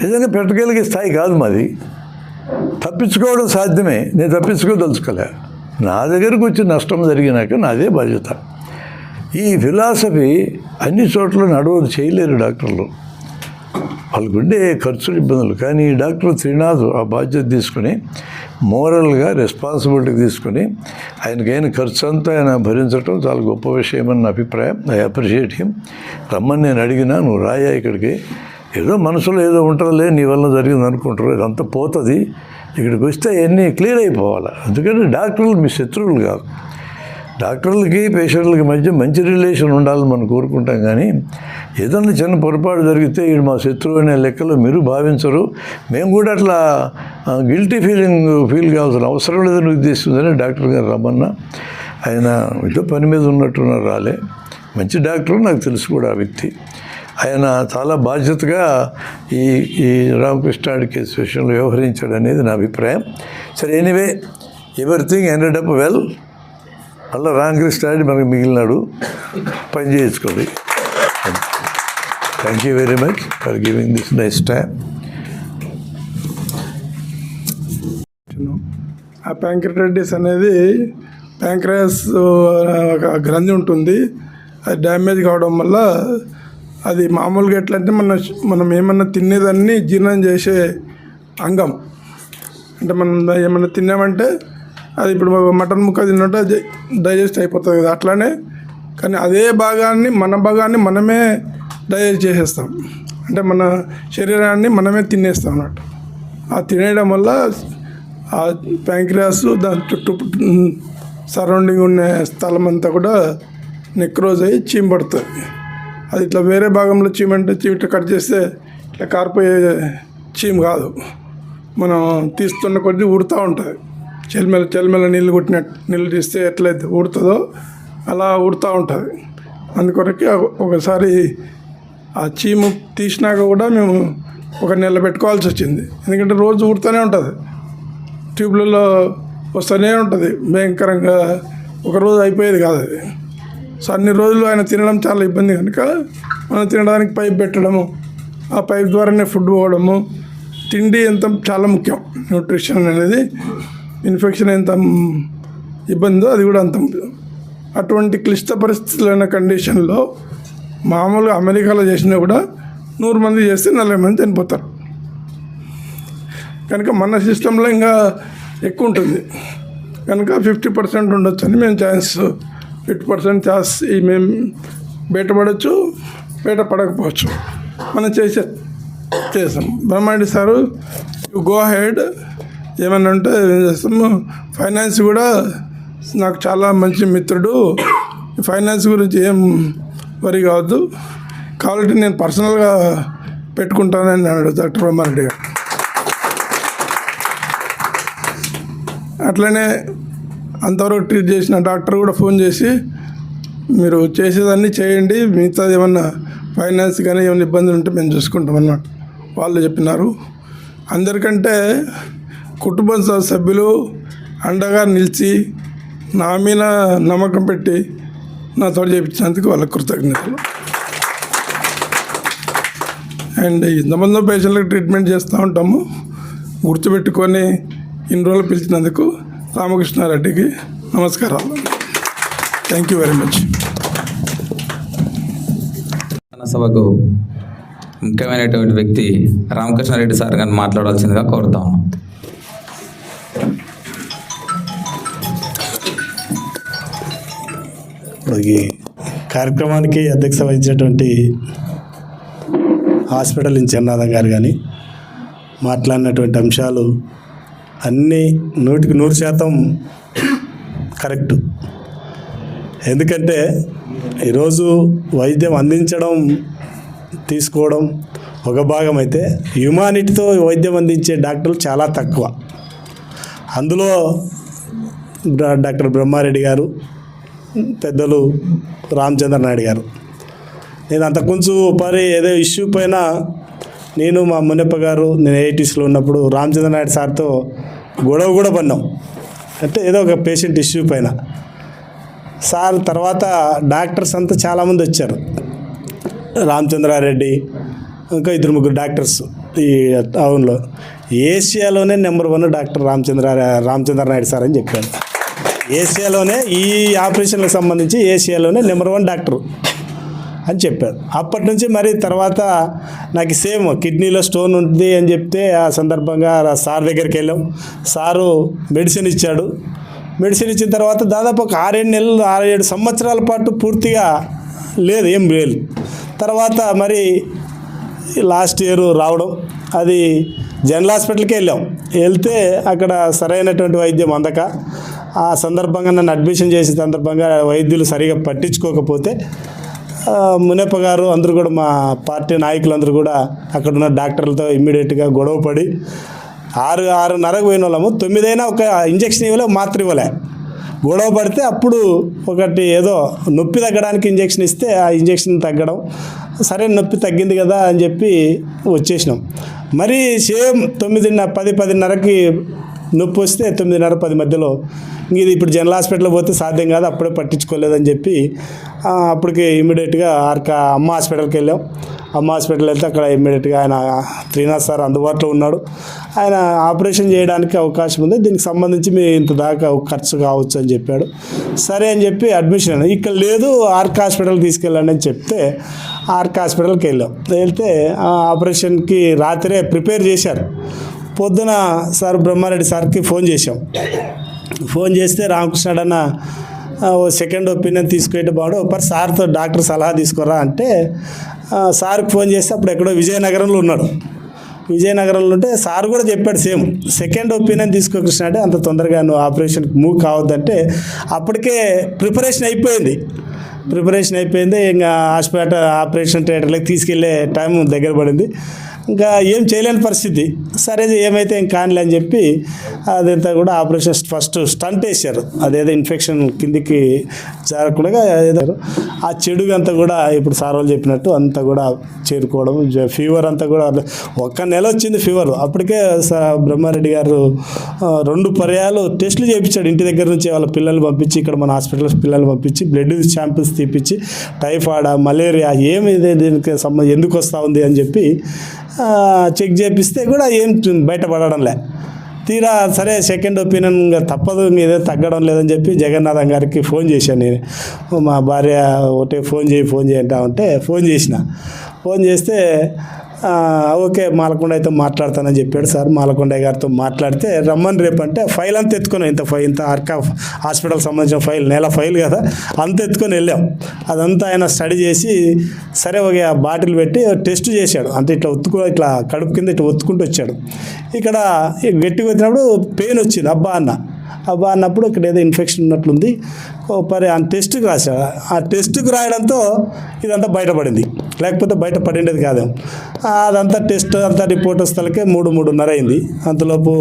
S7: నిజంగా పెట్టగలిగే స్థాయి కాదు మాది. తప్పించుకోవడం సాధ్యమే, నేను తప్పించుకోదలుచుకోలే. నా దగ్గరకు వచ్చి నష్టం జరిగినాక నాదే బాధ్యత. ఈ ఫిలాసఫీ అన్ని చోట్ల నడవదు, చేయలేరు డాక్టర్లు. వాళ్ళకుండే ఖర్చులు ఇబ్బందులు. కానీ డాక్టర్ త్రినాథ్ ఆ బాధ్యత తీసుకుని మోరల్గా రెస్పాన్సిబిలిటీ తీసుకుని ఆయనకైన ఖర్చు అంతా ఆయన భరించడం చాలా గొప్ప విషయం అని నా అభిప్రాయం. I appreciate him. రమ్మని నేను అడిగినా, నువ్వు రాయా ఇక్కడికి, ఏదో మనసులో ఏదో ఉంటుందిలే, నీ వల్ల జరిగింది అనుకుంటారు, ఇదంతా పోతుంది, ఇక్కడికి వస్తే అవన్నీ క్లియర్ అయిపోవాలి. అందుకని డాక్టర్లు మీ శత్రువులు కాదు. డాక్టర్లకి పేషెంట్లకి మధ్య మంచి రిలేషన్ ఉండాలని మనం కోరుకుంటాం. కానీ ఏదన్నా చిన్న పొరపాటు జరిగితే వీడు మా శత్రువు అనే లెక్కలో మీరు భావించరు. మేము కూడా అట్లా గిల్టీ ఫీల్ కావాల్సిన అవసరం లేదని ఉద్దేశిందని డాక్టర్ గారు రమ్మన్నా. ఆయన ఏదో పని మీద ఉన్నట్టున్నారు, రాలే. మంచి డాక్టర్, నాకు తెలుసు కూడా ఆ వ్యక్తి. ఆయన చాలా బాధ్యతగా ఈ రామకృష్ణారెడ్డి కేసు విషయంలో వ్యవహరించాడు అనేది నా అభిప్రాయం. సరే, anyway everything ended up well. అలా రామకృష్ణారెడ్డి మనకు మిగిలినాడు, పని చేయించుకోండి. Thank you very much for giving this nice time.
S6: ఆ ప్యాంక్రియాటిస్ అనేది ప్యాంక్రియాస్ ఒక గ్రంథి ఉంటుంది. అది డ్యామేజ్ కావడం వల్ల అది మామూలుగా ఎట్లా అంటే మనం ఏమన్నా తినేదాన్ని జీర్ణం చేసే అంగం. అంటే మనం ఏమన్నా తిన్నామంటే అది ఇప్పుడు మటన్ ముక్క తిన్నట్టు డైజెస్ట్ అయిపోతుంది కదా, అట్లానే. కానీ అదే మన భాగాన్ని మనమే డైజెస్ట్ చేసేస్తాం. అంటే మన శరీరాన్ని మనమే తినేస్తాం అన్నట్టు. ఆ తినేయడం వల్ల ఆ ప్యాంక్రియాస్ దాని చుట్టూ సరౌండింగ్ ఉన్న స్థలం అంతా కూడా నెక్రోజ్ అయ్యి చీమ పడుతుంది. అది ఇట్లా వేరే భాగంలో చీమ అంటే ఇట్లా కట్ చేస్తే ఇట్లా కారిపోయే చీమ కాదు, మనం తీస్తున్న కొద్దీ ఊడుతూ ఉంటుంది. చెల్మెల నీళ్ళు కొట్టినట్టు నీళ్ళు తీస్తే ఎట్లయితే ఊడుతుందో అలా ఊడుతూ ఉంటుంది. అందుకొరకే ఒకసారి ఆ చీమ తీసినాక కూడా మేము ఒక నెల పెట్టుకోవాల్సి వచ్చింది. ఎందుకంటే రోజు ఊడుతూనే ఉంటుంది, ట్యూబ్లలో వస్తూనే ఉంటుంది భయంకరంగా. ఒకరోజు అయిపోయేది కాదు అది. సో అన్ని రోజులు ఆయన తినడం చాలా ఇబ్బంది కనుక మనం తినడానికి పైప్ పెట్టడము, ఆ పైప్ ద్వారానే ఫుడ్ పోవడము. తిండి ఎంత చాలా ముఖ్యం. న్యూట్రిషన్ అనేది ఇన్ఫెక్షన్ ఎంత ఇబ్బందో అది కూడా అంత ముఖ్యం. అటువంటి క్లిష్ట పరిస్థితులైన కండిషన్లో మామూలుగా అమెరికాలో చేసినా కూడా 100 మంది చేస్తే 40 మంది చనిపోతారు. కనుక మన సిస్టంలో ఇంకా ఎక్కువ ఉంటుంది కనుక 50% ఉండొచ్చు అని మేము ఛాన్స్ 50% ఛాన్స్ మేము బయటపడవచ్చు, బయటపడకపోవచ్చు. మనం చేసాం. Brahma Reddy sir you go head, ఏమన్నా ఉంటే చేస్తాము. ఫైనాన్స్ కూడా నాకు చాలా మంచి మిత్రుడు, ఫైనాన్స్ గురించి ఏం వరి కావద్దు, కావాలంటే నేను పర్సనల్గా పెట్టుకుంటానని అన్నాడు డాక్టర్ బ్రహ్మారెడ్డి గారు. అట్లనే అంతవరకు ట్రీట్ చేసిన డాక్టర్ కూడా ఫోన్ చేసి మీరు చేసేదాన్ని చేయండి, మిగతాది ఏమన్నా ఫైనాన్స్ కానీ ఏమైనా ఇబ్బందులు ఉంటే మేము చూసుకుంటాం అన్నమాట వాళ్ళు చెప్పినారు. అందరికంటే కుటుంబ సభ్యులు అండగా నిలిచి నా మీద నమ్మకం పెట్టి నాతో చేయించినందుకు వాళ్ళ కృతజ్ఞతలు. అండ్ ఇంతమంది పేషెంట్లకు ట్రీట్మెంట్ చేస్తూ ఉంటాము, గుర్తుపెట్టుకొని ఇన్ని రోజులు పిలిచినందుకు రామకృష్ణారెడ్డికి నమస్కారాలు. Thank you very much.
S4: సభకు ముఖ్యమైనటువంటి వ్యక్తి రామకృష్ణారెడ్డి సార్ గారిని మాట్లాడాల్సిందిగా కోరుతా ఉన్నాం.
S5: ఇప్పుడు ఈ కార్యక్రమానికి అధ్యక్షత వహించినటువంటి హాస్పిటల్ ఇన్ఛార్జ్ గారు కానీ మాట్లాడినటువంటి అంశాలు అన్నీ 100% కరెక్ట్. ఎందుకంటే ఈరోజు వైద్యం అందించడం తీసుకోవడం ఒక భాగం అయితే, హ్యుమానిటీతో వైద్యం అందించే డాక్టర్లు చాలా తక్కువ. అందులో డాక్టర్ బ్రహ్మారెడ్డి గారు, పెద్దలు రామచంద్ర నాయుడు గారు. నేను అంతకుముందు ఏదో ఇష్యూ పైన నేను మా మునప్ప గారు నేను 80sలో ఉన్నప్పుడు రామచంద్ర నాయుడు సార్తో గొడవ కూడా పడినాం. అంటే ఏదో ఒక పేషెంట్ ఇష్యూ పైన. సార్ తర్వాత డాక్టర్స్ అంతా చాలామంది వచ్చారు, రామచంద్రారెడ్డి ఇంకా 2-3 డాక్టర్స్ ఈ టౌన్లో. ఏషియాలోనే number 1 doctor Ramachandra Naidu sir అని చెప్పాడు. ఏషియాలోనే ఈ ఆపరేషన్లకు సంబంధించి ఏషియాలోనే నెంబర్ 1 డాక్టర్ అని చెప్పాడు. అప్పటి నుంచి మరి తర్వాత నాకు సేమ్ కిడ్నీలో స్టోన్ ఉంది అని చెప్తే ఆ సందర్భంగా సార్ దగ్గరికి వెళ్ళాం. సారు మెడిసిన్ ఇచ్చాడు. మెడిసిన్ ఇచ్చిన తర్వాత దాదాపు ఒక 6-7 నెలలు 6-7 సంవత్సరాల పాటు పూర్తిగా లేదు, ఏం లేదు. తర్వాత మరి లాస్ట్ ఇయర్ రావడం, అది జనరల్ హాస్పిటల్కి వెళ్తే అక్కడ సరైనటువంటి వైద్యం అందక ఆ సందర్భంగా నన్ను అడ్మిషన్ చేసే సందర్భంగా వైద్యులు సరిగా పట్టించుకోకపోతే మునప్ప గారు అందరూ కూడా మా పార్టీ నాయకులందరూ కూడా అక్కడ ఉన్న డాక్టర్లతో ఇమ్మీడియట్గా గొడవపడి 6-6:30 పోయిన వాళ్ళము 9 అయినా ఒక ఇంజక్షన్ ఇవ్వలే, మాత్ర ఇవ్వలే. గొడవ పడితే అప్పుడు ఒకటి ఏదో నొప్పి తగ్గడానికి ఇంజక్షన్ ఇస్తే ఆ ఇంజక్షన్ తగ్గడం, సరే నొప్పి తగ్గింది కదా అని చెప్పి వచ్చేసినాం. మరి సేమ్ 9:10-10:30కి నొప్పి వస్తే 9:30-10 మధ్యలో ఇది ఇప్పుడు జనరల్ హాస్పిటల్ పోతే సాధ్యం కాదు, అప్పుడే పట్టించుకోలేదని చెప్పి అప్పటికి ఇమ్మీడియట్గా అమ్మ హాస్పిటల్కి వెళ్ళాం. అమ్మ హాస్పిటల్ వెళ్తే అక్కడ ఇమ్మీడియట్గా ఆయన శ్రీనాథ్ సార్ అందుబాటులో ఉన్నాడు. ఆయన ఆపరేషన్ చేయడానికి అవకాశం ఉంది, దీనికి సంబంధించి మీ ఇంత దాకా ఖర్చు కావచ్చు అని చెప్పాడు. సరే అని చెప్పి అడ్మిషన్ ఇక్కడ లేదు, ఆర్క్ హాస్పిటల్కి తీసుకెళ్ళండి అని చెప్తే ఆర్క్ హాస్పిటల్కి వెళ్తే ఆపరేషన్కి రాత్రే ప్రిపేర్ చేశారు. పొద్దున సార్ బ్రహ్మారెడ్డి సార్కి ఫోన్ చేస్తే రామకృష్ణ అన్న సెకండ్ ఒపీనియన్ తీసుకుంటే బాగుండు, ఒకసారి సార్తో డాక్టర్ సలహా తీసుకోరా అంటే సార్కి ఫోన్ చేస్తే అప్పుడు ఎక్కడో విజయనగరంలో ఉన్నాడు. విజయనగరంలో ఉంటే సార్ కూడా చెప్పాడు సేమ్, సెకండ్ ఒపీనియన్ తీసుకో కృష్ణ అంటే అంత తొందరగా నువ్వు ఆపరేషన్కి మూవ్ కావద్దంటే అప్పటికే ప్రిపరేషన్ అయిపోయింది. ఇంకా ఆపరేషన్ థియేటర్లోకి తీసుకెళ్ళే టైం దగ్గర పడింది. ఇంకా ఏం చేయలేని పరిస్థితి. సరే ఏమైతే ఏం కానిలే అని చెప్పి అదంతా కూడా ఆపరేషన్ ఫస్ట్ స్టంట్ వేశారు. అదేదో ఇన్ఫెక్షన్ కిందికి జారకుండా ఏదో ఆ చెడుగా అంతా కూడా ఇప్పుడు సార్ వాళ్ళు చెప్పినట్టు అంతా కూడా చేరుకోవడం, ఫీవర్ అంతా కూడా 1 నెల వచ్చింది ఫీవర్. అప్పటికే బ్రహ్మారెడ్డి గారు 2 పర్యాలు టెస్టులు చేయించాడు ఇంటి దగ్గర నుంచి, వాళ్ళ పిల్లల్ని పంపించి ఇక్కడ మన హాస్పిటల్ పిల్లల్ని పంపించి బ్లడ్ శాంపిల్స్ తీపించి టైఫాయిడ్ మలేరియా ఏమి దీనికి ఎందుకు వస్తూ ఉంది అని చెప్పి చెక్ చేపిస్తే కూడా ఏం బయటపడడంలే. తీరా సరే సెకండ్ ఒపీనియన్ తప్పదు, ఏదో తగ్గడం లేదని చెప్పి జగన్నాథం గారికి ఫోన్ చేశాను నేను. మా భార్య ఒకటే ఫోన్ చేయి అంటే ఫోన్ చేస్తే ఓకే మాలకొండ అయితే మాట్లాడతానని చెప్పాడు సార్. మాలకొండ గారితో మాట్లాడితే రమ్మని రేపు అంటే ఫైల్ అంతా ఎత్తుకున్నాం, ఇంత ఆర్క్ హాస్పిటల్ సంబంధించిన ఫైల్, నెల ఫైల్ కదా, అంత ఎత్తుకొని వెళ్ళాం. అదంతా ఆయన స్టడీ చేసి సరే ఒక బాటిల్ పెట్టి టెస్ట్ చేశాడు. అంటే ఇట్లా కడుపు కింద ఇట్లా ఒత్తుకుంటూ వచ్చాడు. ఇక్కడ గట్టిగా వచ్చినప్పుడు పెయిన్ వచ్చింది. అబ్బా అన్నప్పుడు ఇక్కడ ఏదో ఇన్ఫెక్షన్ ఉన్నట్లుంది, ఆ టెస్ట్కి రాశాడు. ఆ టెస్ట్కి రాయడంతో ఇదంతా బయటపడింది, లేకపోతే బయటపడిండేది కాదు. అదంతా టెస్ట్ అంతా రిపోర్ట్ వస్తలకే 3-3:30 అయింది. అంతలోపు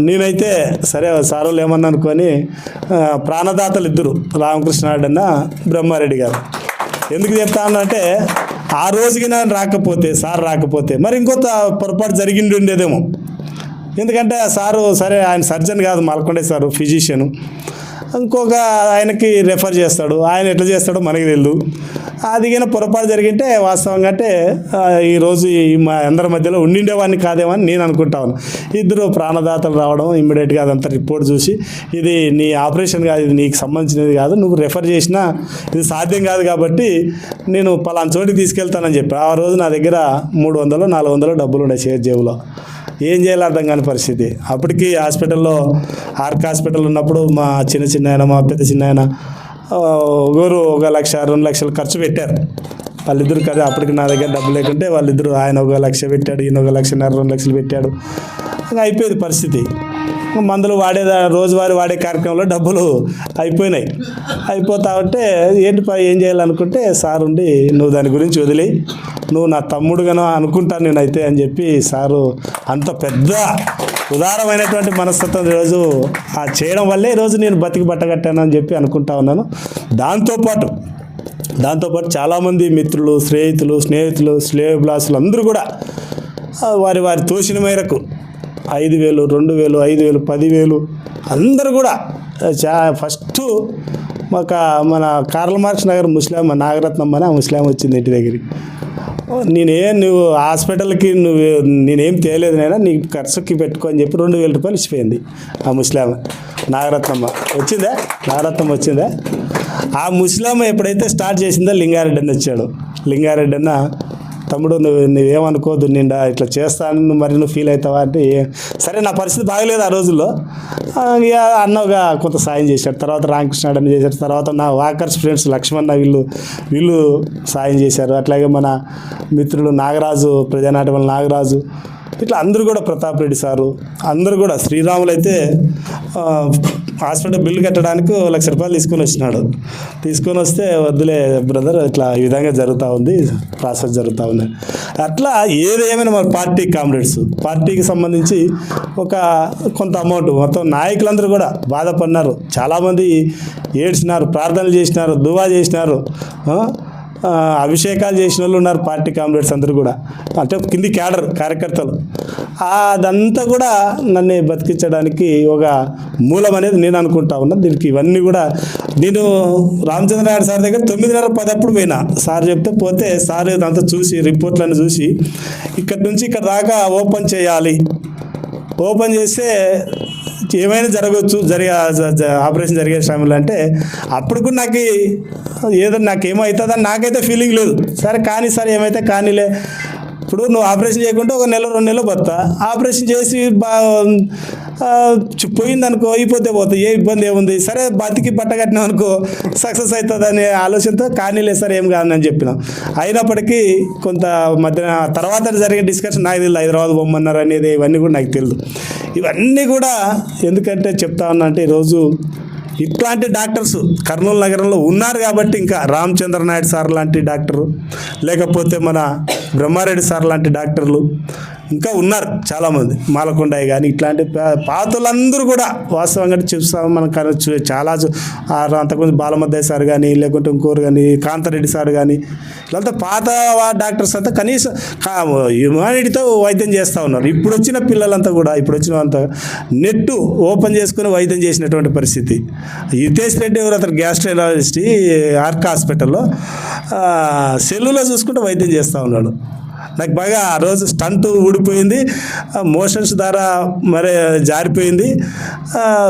S5: నేనైతే సరే సార్ వాళ్ళు ఏమన్నా అనుకొని ప్రాణదాతలు ఇద్దరు రామకృష్ణ అన్న బ్రహ్మారెడ్డి గారు. ఎందుకు చెప్తానంటే ఆ రోజుకి నేను సార్ రాకపోతే మరి ఇంకొంత పొరపాటు జరిగిండి ఉండేదేమో. ఎందుకంటే సారు సరే ఆయన సర్జన్ కాదు, మాల్కొండే సారు ఫిజిషియను, ఇంకొక ఆయనకి రెఫర్ చేస్తాడు. ఆయన ఎట్లా చేస్తాడో మనకి తెలియదు. అదిగిన పొరపాటు జరిగింటే వాస్తవంగా అంటే ఈరోజు మా అందరి మధ్యలో ఉండిండేవాడిని కాదేమని నేను అనుకుంటాను. ఇద్దరు ప్రాణదాతలు రావడం, ఇమ్మీడియట్గా అదంతా రిపోర్ట్ చూసి ఇది నీ ఆపరేషన్ కాదు, ఇది నీకు సంబంధించినది కాదు, నువ్వు రెఫర్ చేసినా ఇది సాధ్యం కాదు కాబట్టి నేను పలానా చోటికి తీసుకెళ్తానని చెప్పి ఆ రోజు నా దగ్గర 300-400 డబ్బులు ఉండే షేర్ జేబులో. ఏం చేయాలో అర్థం కాని పరిస్థితి. అప్పటికి హాస్పిటల్లో ఆర్క్ హాస్పిటల్ ఉన్నప్పుడు మా చిన్న ఆయన మా పెద్ద చిన్న ఆయన ఒకరు 1 లక్ష 2 లక్షలు ఖర్చు పెట్టారు వాళ్ళిద్దరు కదా. అప్పటికి నా దగ్గర డబ్బు లేకుంటే వాళ్ళిద్దరు, ఆయన 1 లక్ష పెట్టాడు, ఈయన 1 లక్షన్నర 2 లక్షలు పెట్టాడు. ఇంకా అయిపోయేది పరిస్థితి. మందులు రోజువారీ వాడే కార్యక్రమంలో డబ్బులు అయిపోతా ఉంటే ఏం చేయాలనుకుంటే సార్ ఉండి నువ్వు దాని గురించి వదిలేయి, నువ్వు నా తమ్ముడుగానో అనుకుంటాను నేనైతే అని చెప్పి సారు అంత పెద్ద ఉదారమైనటువంటి మనస్తత్వం ఈరోజు చేయడం వల్లే ఈరోజు నేను బతికి బట్టగట్టాను అని చెప్పి అనుకుంటా ఉన్నాను. దాంతోపాటు చాలామంది మిత్రులు, స్నేహితులు, శ్రేయోభిలాసులు అందరూ కూడా వారి తోచిన మేరకు 5,000, 2,000, 5,000, 10,000 అందరూ కూడా ఫస్ట్ మన కార్ల్ మార్క్స్ నగర్ ముస్లాం నాగరత్నం అని ఆ ముస్లాం వచ్చింది ఇంటి దగ్గరికి. నువ్వు హాస్పిటల్కి నేనేం తేలేదు నైనా నీ ఖర్చుకి పెట్టుకో అని చెప్పి 2,000 రూపాయలు ఇచ్చిపోయింది ఆ ముస్లాం నాగరత్నం వచ్చిందా. ఆ ముస్లాం ఎప్పుడైతే స్టార్ట్ చేసిందో లింగారెడ్డి అన్న వచ్చాడు. లింగారెడ్డి అన్న తమ్ముడు నువ్వేమనుకోదు, నిండా ఇట్లా చేస్తాను మరి నువ్వు ఫీల్ అవుతావా అంటే సరే నా పరిస్థితి బాగలేదు ఆ రోజుల్లో. ఇక అన్నగా కొంత సాయం చేశాడు. తర్వాత రామకృష్ణ అన్న చేశాడు. తర్వాత నా వాకర్స్ ఫ్రెండ్స్ లక్ష్మణ వీళ్ళు సాయం చేశారు. అట్లాగే మన మిత్రులు నాగరాజు, ప్రజానాట్యం నాగరాజు, ఇట్లా అందరూ కూడా ప్రతాప్ రెడ్డి సారు అందరూ కూడా. శ్రీరాములు అయితే హాస్పిటల్ బిల్లు కట్టడానికి 1 లక్ష రూపాయలు తీసుకొని వస్తే వద్దులే బ్రదర్ ఇట్లా ఈ విధంగా జరుగుతూ ఉంది, ప్రాసెస్ జరుగుతూ ఉంది. అట్లా ఏదేమైనా మన పార్టీకి సంబంధించి కొంత అమౌంట్ మొత్తం నాయకులందరూ కూడా బాధపడినారు. చాలామంది ఏడ్చినారు, ప్రార్థనలు చేసినారు, దువా చేసినారు. అభిషేకాలు చేసిన వాళ్ళు ఉన్నారు, పార్టీ కామ్రేడ్స్ అందరూ కూడా, అంటే కింది క్యాడర్ కార్యకర్తలు. అదంతా కూడా నన్ను బతికించడానికి ఒక మూలం అనేది నేను అనుకుంటా ఉన్నా. దీనికి ఇవన్నీ కూడా నేను రామచంద్ర నాయుడు సార్ దగ్గర 9:30-10 అప్పుడు పోయినా. సార్ చెప్తే పోతే సార్ ఇదంతా చూసి రిపోర్ట్లను చూసి ఇక్కడి నుంచి ఇక్కడ దాకా ఓపెన్ చేయాలి, ఓపెన్ చేస్తే ఏమైనా జరగవచ్చు, ఆపరేషన్ జరిగే సమయంలో అంటే అప్పుడు కూడా నాకు ఏదో నాకేమవుతుందని నాకైతే ఫీలింగ్ లేదు. సరే కానీ సార్ ఏమైతే కానీలే, ఇప్పుడు నువ్వు ఆపరేషన్ చేయకుంటే 1 నెల 2 నెలలు బతా, ఆపరేషన్ చేసి పోయిందనుకో అయిపోతే పోతుంది, ఏ ఇబ్బంది ఏముంది, సరే బతికి బట్ట కట్టినాం అనుకో సక్సెస్ అవుతుంది అనే ఆలోచనతో కానీలే సార్ ఏం కాదని చెప్పినాం. అయినప్పటికీ కొంత మధ్య తర్వాత జరిగే డిస్కషన్ నాకు తెలియదు, హైదరాబాద్ బొమ్మన్నారు అనేది ఇవన్నీ కూడా నాకు తెలియదు. ఇవన్నీ కూడా ఎందుకంటే చెప్తా ఉన్నా అంటే ఈరోజు ఇట్లాంటి డాక్టర్స్ కర్నూలు నగరంలో ఉన్నారు కాబట్టి, ఇంకా రామచంద్ర నాయుడు సార్ లాంటి డాక్టరు, లేకపోతే మన బ్రహ్మారెడ్డి సార్ లాంటి డాక్టర్లు ఇంకా ఉన్నారు చాలామంది, మాలకొండయ్య కానీ ఇట్లాంటి పాతలందరూ కూడా వాస్తవంగా చూస్తాం. మనం చాలా అంతకుముందు బాలమద్దయ్య సార్ కానీ, లేకుంటే ఇంకోరు కానీ, కాంతారెడ్డి సార్ కానీ, ఇలాంటి పాత డాక్టర్స్ అంతా కనీసం హ్యుమానిటీతో వైద్యం చేస్తూ ఉన్నారు. ఇప్పుడు వచ్చిన పిల్లలంతా కూడా, ఇప్పుడు వచ్చినంతా నెట్ ఓపెన్ చేసుకుని వైద్యం చేసినటువంటి పరిస్థితి. హితేష్ రెడ్డి ఎవరు, అతను గ్యాస్ట్రాలజిస్ట్ ఆర్క్ హాస్పిటల్లో సెల్లులో చూసుకుంటూ వైద్యం చేస్తూ ఉన్నాడు. నాకు బాగా ఆ రోజు స్టంట్ ఊడిపోయింది, మోషన్స్ ద్వారా మరి జారిపోయింది.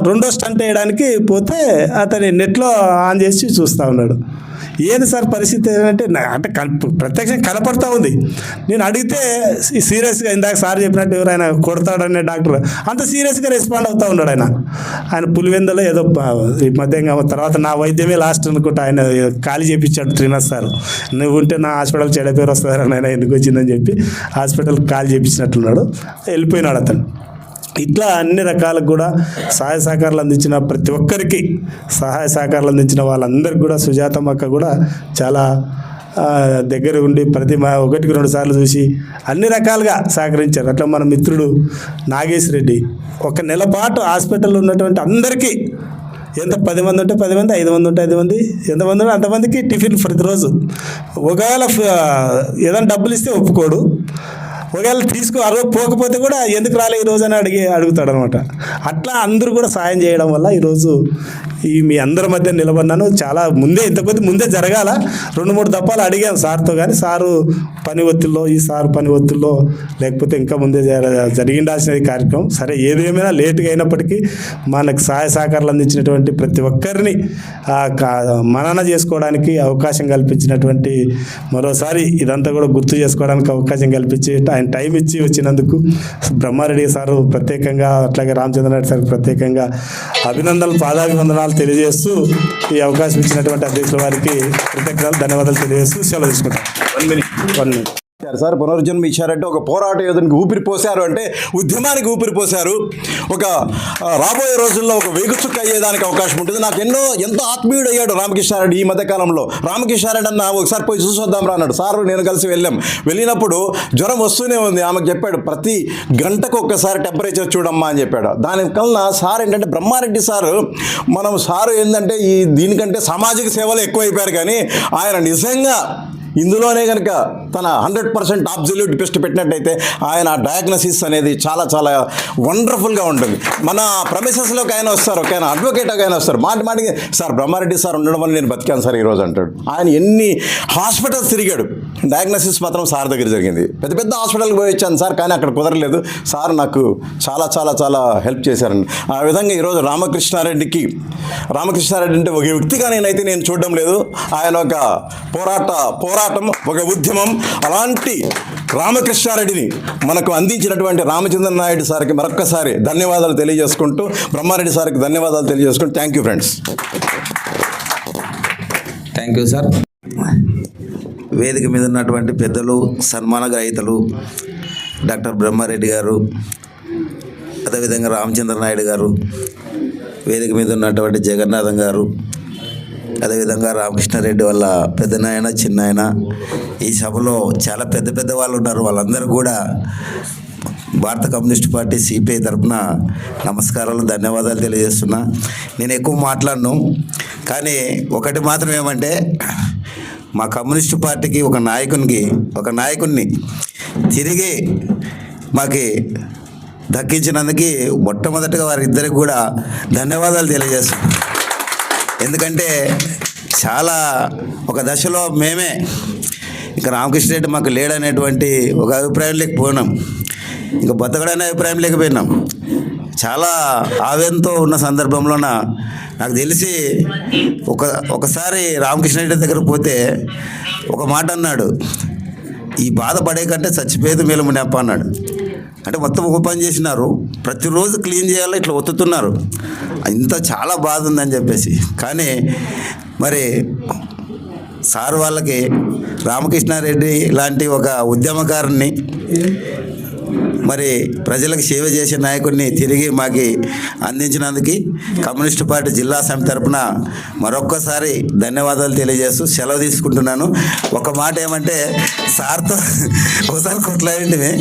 S5: రెండో స్టంట్ వేయడానికి పోతే అతని నెట్లో ఆన్ చేసి చూస్తూ ఉన్నాడు. ఏంది సార్ పరిస్థితి ఏంటంటే అంటే ప్రత్యక్షంగా కనపడతా ఉంది. నేను అడిగితే సీరియస్గా ఇందాక సార్ చెప్పినట్టు ఎవరైనా కొడతాడనే డాక్టర్ అంత సీరియస్గా రెస్పాండ్ అవుతూ ఉన్నాడు. ఆయన పులివెందలో ఏదో ఈ మధ్యంగా తర్వాత నా వైద్యమే లాస్ట్ అనుకుంటా ఆయన ఖాళీ చేయించాడు శ్రీనివాస్ సార్. నువ్వు ఉంటే నా హాస్పిటల్ చెడ్డ పేరు వస్తుందని ఆయన ఎందుకు వచ్చిందని చెప్పి హాస్పిటల్కి ఖాళీ చేయించినట్లున్నాడు, వెళ్ళిపోయినాడు అతను. ఇట్లా అన్ని రకాలకు కూడా సహాయ సహకారాలు అందించిన ప్రతి ఒక్కరికి, సహాయ సహకారాలు అందించిన వాళ్ళందరికీ కూడా సుజాతమ్మ అక్క కూడా చాలా దగ్గర ఉండి ప్రతి 1-2 సార్లు చూసి అన్ని రకాలుగా సహకరించారు. అట్లా మన మిత్రుడు నాగేశ్ రెడ్డి 1 నెల పాటు హాస్పిటల్లో ఉన్నటువంటి అందరికీ, ఎంత 10 మంది ఉంటే 10 మంది, 5 మంది ఉంటే 5 మంది, ఎంతమంది ఉంటే అంతమందికి టిఫిన్ ప్రతిరోజు. ఒకవేళ ఏదైనా డబ్బులు ఇస్తే ఒప్పుకోడు, ఒకవేళ పోకపోతే కూడా ఎందుకు రాలే ఈరోజు అని అడుగుతాడు అనమాట. అట్లా అందరూ కూడా సాయం చేయడం వల్ల ఈరోజు మీ అందరి మధ్య నిలబడినాను. చాలా ముందే జరగాల 2-3 దప్పాలు అడిగాను సార్తో, కానీ సారు పని ఒత్తిడిలో, ఈ సారు పని ఒత్తిడిలో, లేకపోతే ఇంకా ముందే జరిగిండాల్సినది కార్యక్రమం. సరే ఏదేమైనా లేటుగా అయినప్పటికీ మనకు సహాయ సహకారాలు అందించినటువంటి ప్రతి ఒక్కరిని మనన చేసుకోవడానికి అవకాశం కల్పించినటువంటి, మరోసారి ఇదంతా కూడా గుర్తు చేసుకోవడానికి అవకాశం కల్పించి ఆయన టైం ఇచ్చి వచ్చినందుకు బ్రహ్మారెడ్డి సారు ప్రత్యేకంగా, అట్లాగే రామచంద్ర నాయుడు సార్ ప్రత్యేకంగా అభినందనలు, పాదాభివందనాలు తెలియజేస్తూ ఈ అవకాశం ఇచ్చినటువంటి అధ్యక్షుల వారికి కృతజ్ఞతలు, ధన్యవాదాలు తెలియజేస్తూ సెలవు తీసుకుంటాం. 1 minute.
S3: సార్ పునర్జన్మ ఇచ్చారంటే ఒక పోరాట యోధునికి ఊపిరి పోశారు, అంటే ఉద్యమానికి ఊపిరి పోశారు. ఒక రాబోయే రోజుల్లో ఒక వేగుచుక్క అయ్యేదానికి అవకాశం ఉంటుంది. నాకు ఎంతో ఆత్మీయుడు అయ్యాడు రామకృష్ణారెడ్డి ఈ మధ్యకాలంలో. రామకృష్ణారెడ్డి అన్న ఒకసారి పోయి చూసొద్దాం రా అన్నాడు. సార్ నేను కలిసి వెళ్ళినప్పుడు జ్వరం వస్తూనే ఉంది. ఆమెకు చెప్పాడు ప్రతి గంటకు ఒక్కసారి టెంపరేచర్ చూడమ్మా అని చెప్పాడు. దానికన్నా సార్ ఏంటంటే బ్రహ్మారెడ్డి సారు, మనం సారు ఏంటంటే దీనికంటే సామాజిక సేవలు ఎక్కువైపోయారు, కానీ ఆయన నిజంగా ఇందులోనే కనుక తన 100% అబ్జల్యూట్ బెస్ట్ పెట్టినట్టయితే ఆయన డయాగ్నోసిస్ అనేది చాలా చాలా వండర్ఫుల్గా ఉంటుంది. మన ప్రమిసెస్లోకి ఆయన వస్తారు, ఒక ఆయన అడ్వకేట్ ఆయన వస్తారు, మాటికి సార్ బ్రహ్మారెడ్డి సార్ ఉండడం వల్ల నేను బతికాను సార్ ఈరోజు అంటాడు. ఆయన ఎన్ని హాస్పిటల్స్ తిరిగాడు, డయాగ్నోసిస్ మాత్రం సార్ దగ్గర జరిగింది. పెద్ద హాస్పిటల్కి పోయి వచ్చాను సార్, కానీ అక్కడ కుదరలేదు. సార్ నాకు చాలా చాలా చాలా హెల్ప్ చేశారండి. ఆ విధంగా ఈరోజు రామకృష్ణారెడ్డి అంటే ఒక వ్యక్తిగా నేను చూడడం లేదు. ఆయన ఒక పోరాటం, ఒక ఉద్యమం. అలాంటి రామకృష్ణారెడ్డిని మనకు అందించినటువంటి రామచంద్ర నాయుడు సార్కి మరొక్కసారి ధన్యవాదాలు తెలియజేసుకుంటూ, బ్రహ్మారెడ్డి సార్కి ధన్యవాదాలు తెలియజేసుకుంటూ thank you friends.
S4: Thank you sir.
S2: వేదిక మీద ఉన్నటువంటి పెద్దలు, సన్మాన గ్రహీతలు డాక్టర్ బ్రహ్మారెడ్డి గారు, అదేవిధంగా రామచంద్ర నాయుడు గారు, వేదిక మీద ఉన్నటువంటి జగన్నాథం గారు, అదేవిధంగా రామకృష్ణారెడ్డి వాళ్ళ పెద్దనాయన, చిన్నాయన, ఈ సభలో చాలా పెద్ద వాళ్ళు ఉన్నారు. వాళ్ళందరూ కూడా భారత కమ్యూనిస్ట్ పార్టీ సిపిఐ తరఫున నమస్కారాలు, ధన్యవాదాలు తెలియజేస్తున్నా. నేను ఎక్కువ మాట్లాడను, కానీ ఒకటి మాత్రం ఏమంటే మా కమ్యూనిస్టు పార్టీకి ఒక నాయకుడిని తిరిగి మాకు దక్కించినందుకు మొట్టమొదటిగా వారిద్దరికి కూడా ధన్యవాదాలు తెలియజేస్తున్నాం. ఎందుకంటే చాలా ఒక దశలో మేమే ఇక రామకృష్ణ రెడ్డి మాకు లేడనేటువంటి ఒక అభిప్రాయం లేకపోయినాం, ఇంకా బతకడనే అభిప్రాయం లేకపోయినాం. చాలా ఆవేదనతో ఉన్న సందర్భంలోన నాకు తెలిసి ఒకసారి రామకృష్ణ రెడ్డి దగ్గరకు పోతే ఒక మాట అన్నాడు, ఈ బాధపడే కంటే చచ్చిపోయేది మేలు మునప్ప అన్నాడు. అంటే మొత్తం ఒక పని చేసినారు, ప్రతిరోజు క్లీన్ చేయాలి, ఇట్లా ఒత్తుతున్నారు, ఇంత చాలా బాధ ఉందని చెప్పేసి. కానీ మరి సార్ వాళ్ళకి రామకృష్ణారెడ్డి లాంటి ఒక ఉద్యమకారుని, మరి ప్రజలకు సేవ చేసే నాయకుడిని తిరిగి మాకు అందించినందుకు కమ్యూనిస్టు పార్టీ జిల్లా సమితి తరపున మరొక్కసారి ధన్యవాదాలు తెలియజేస్తూ సెలవు తీసుకుంటున్నాను. ఒక మాట ఏమంటే, సార్తో ఒకసారి కొట్లాడింటివి,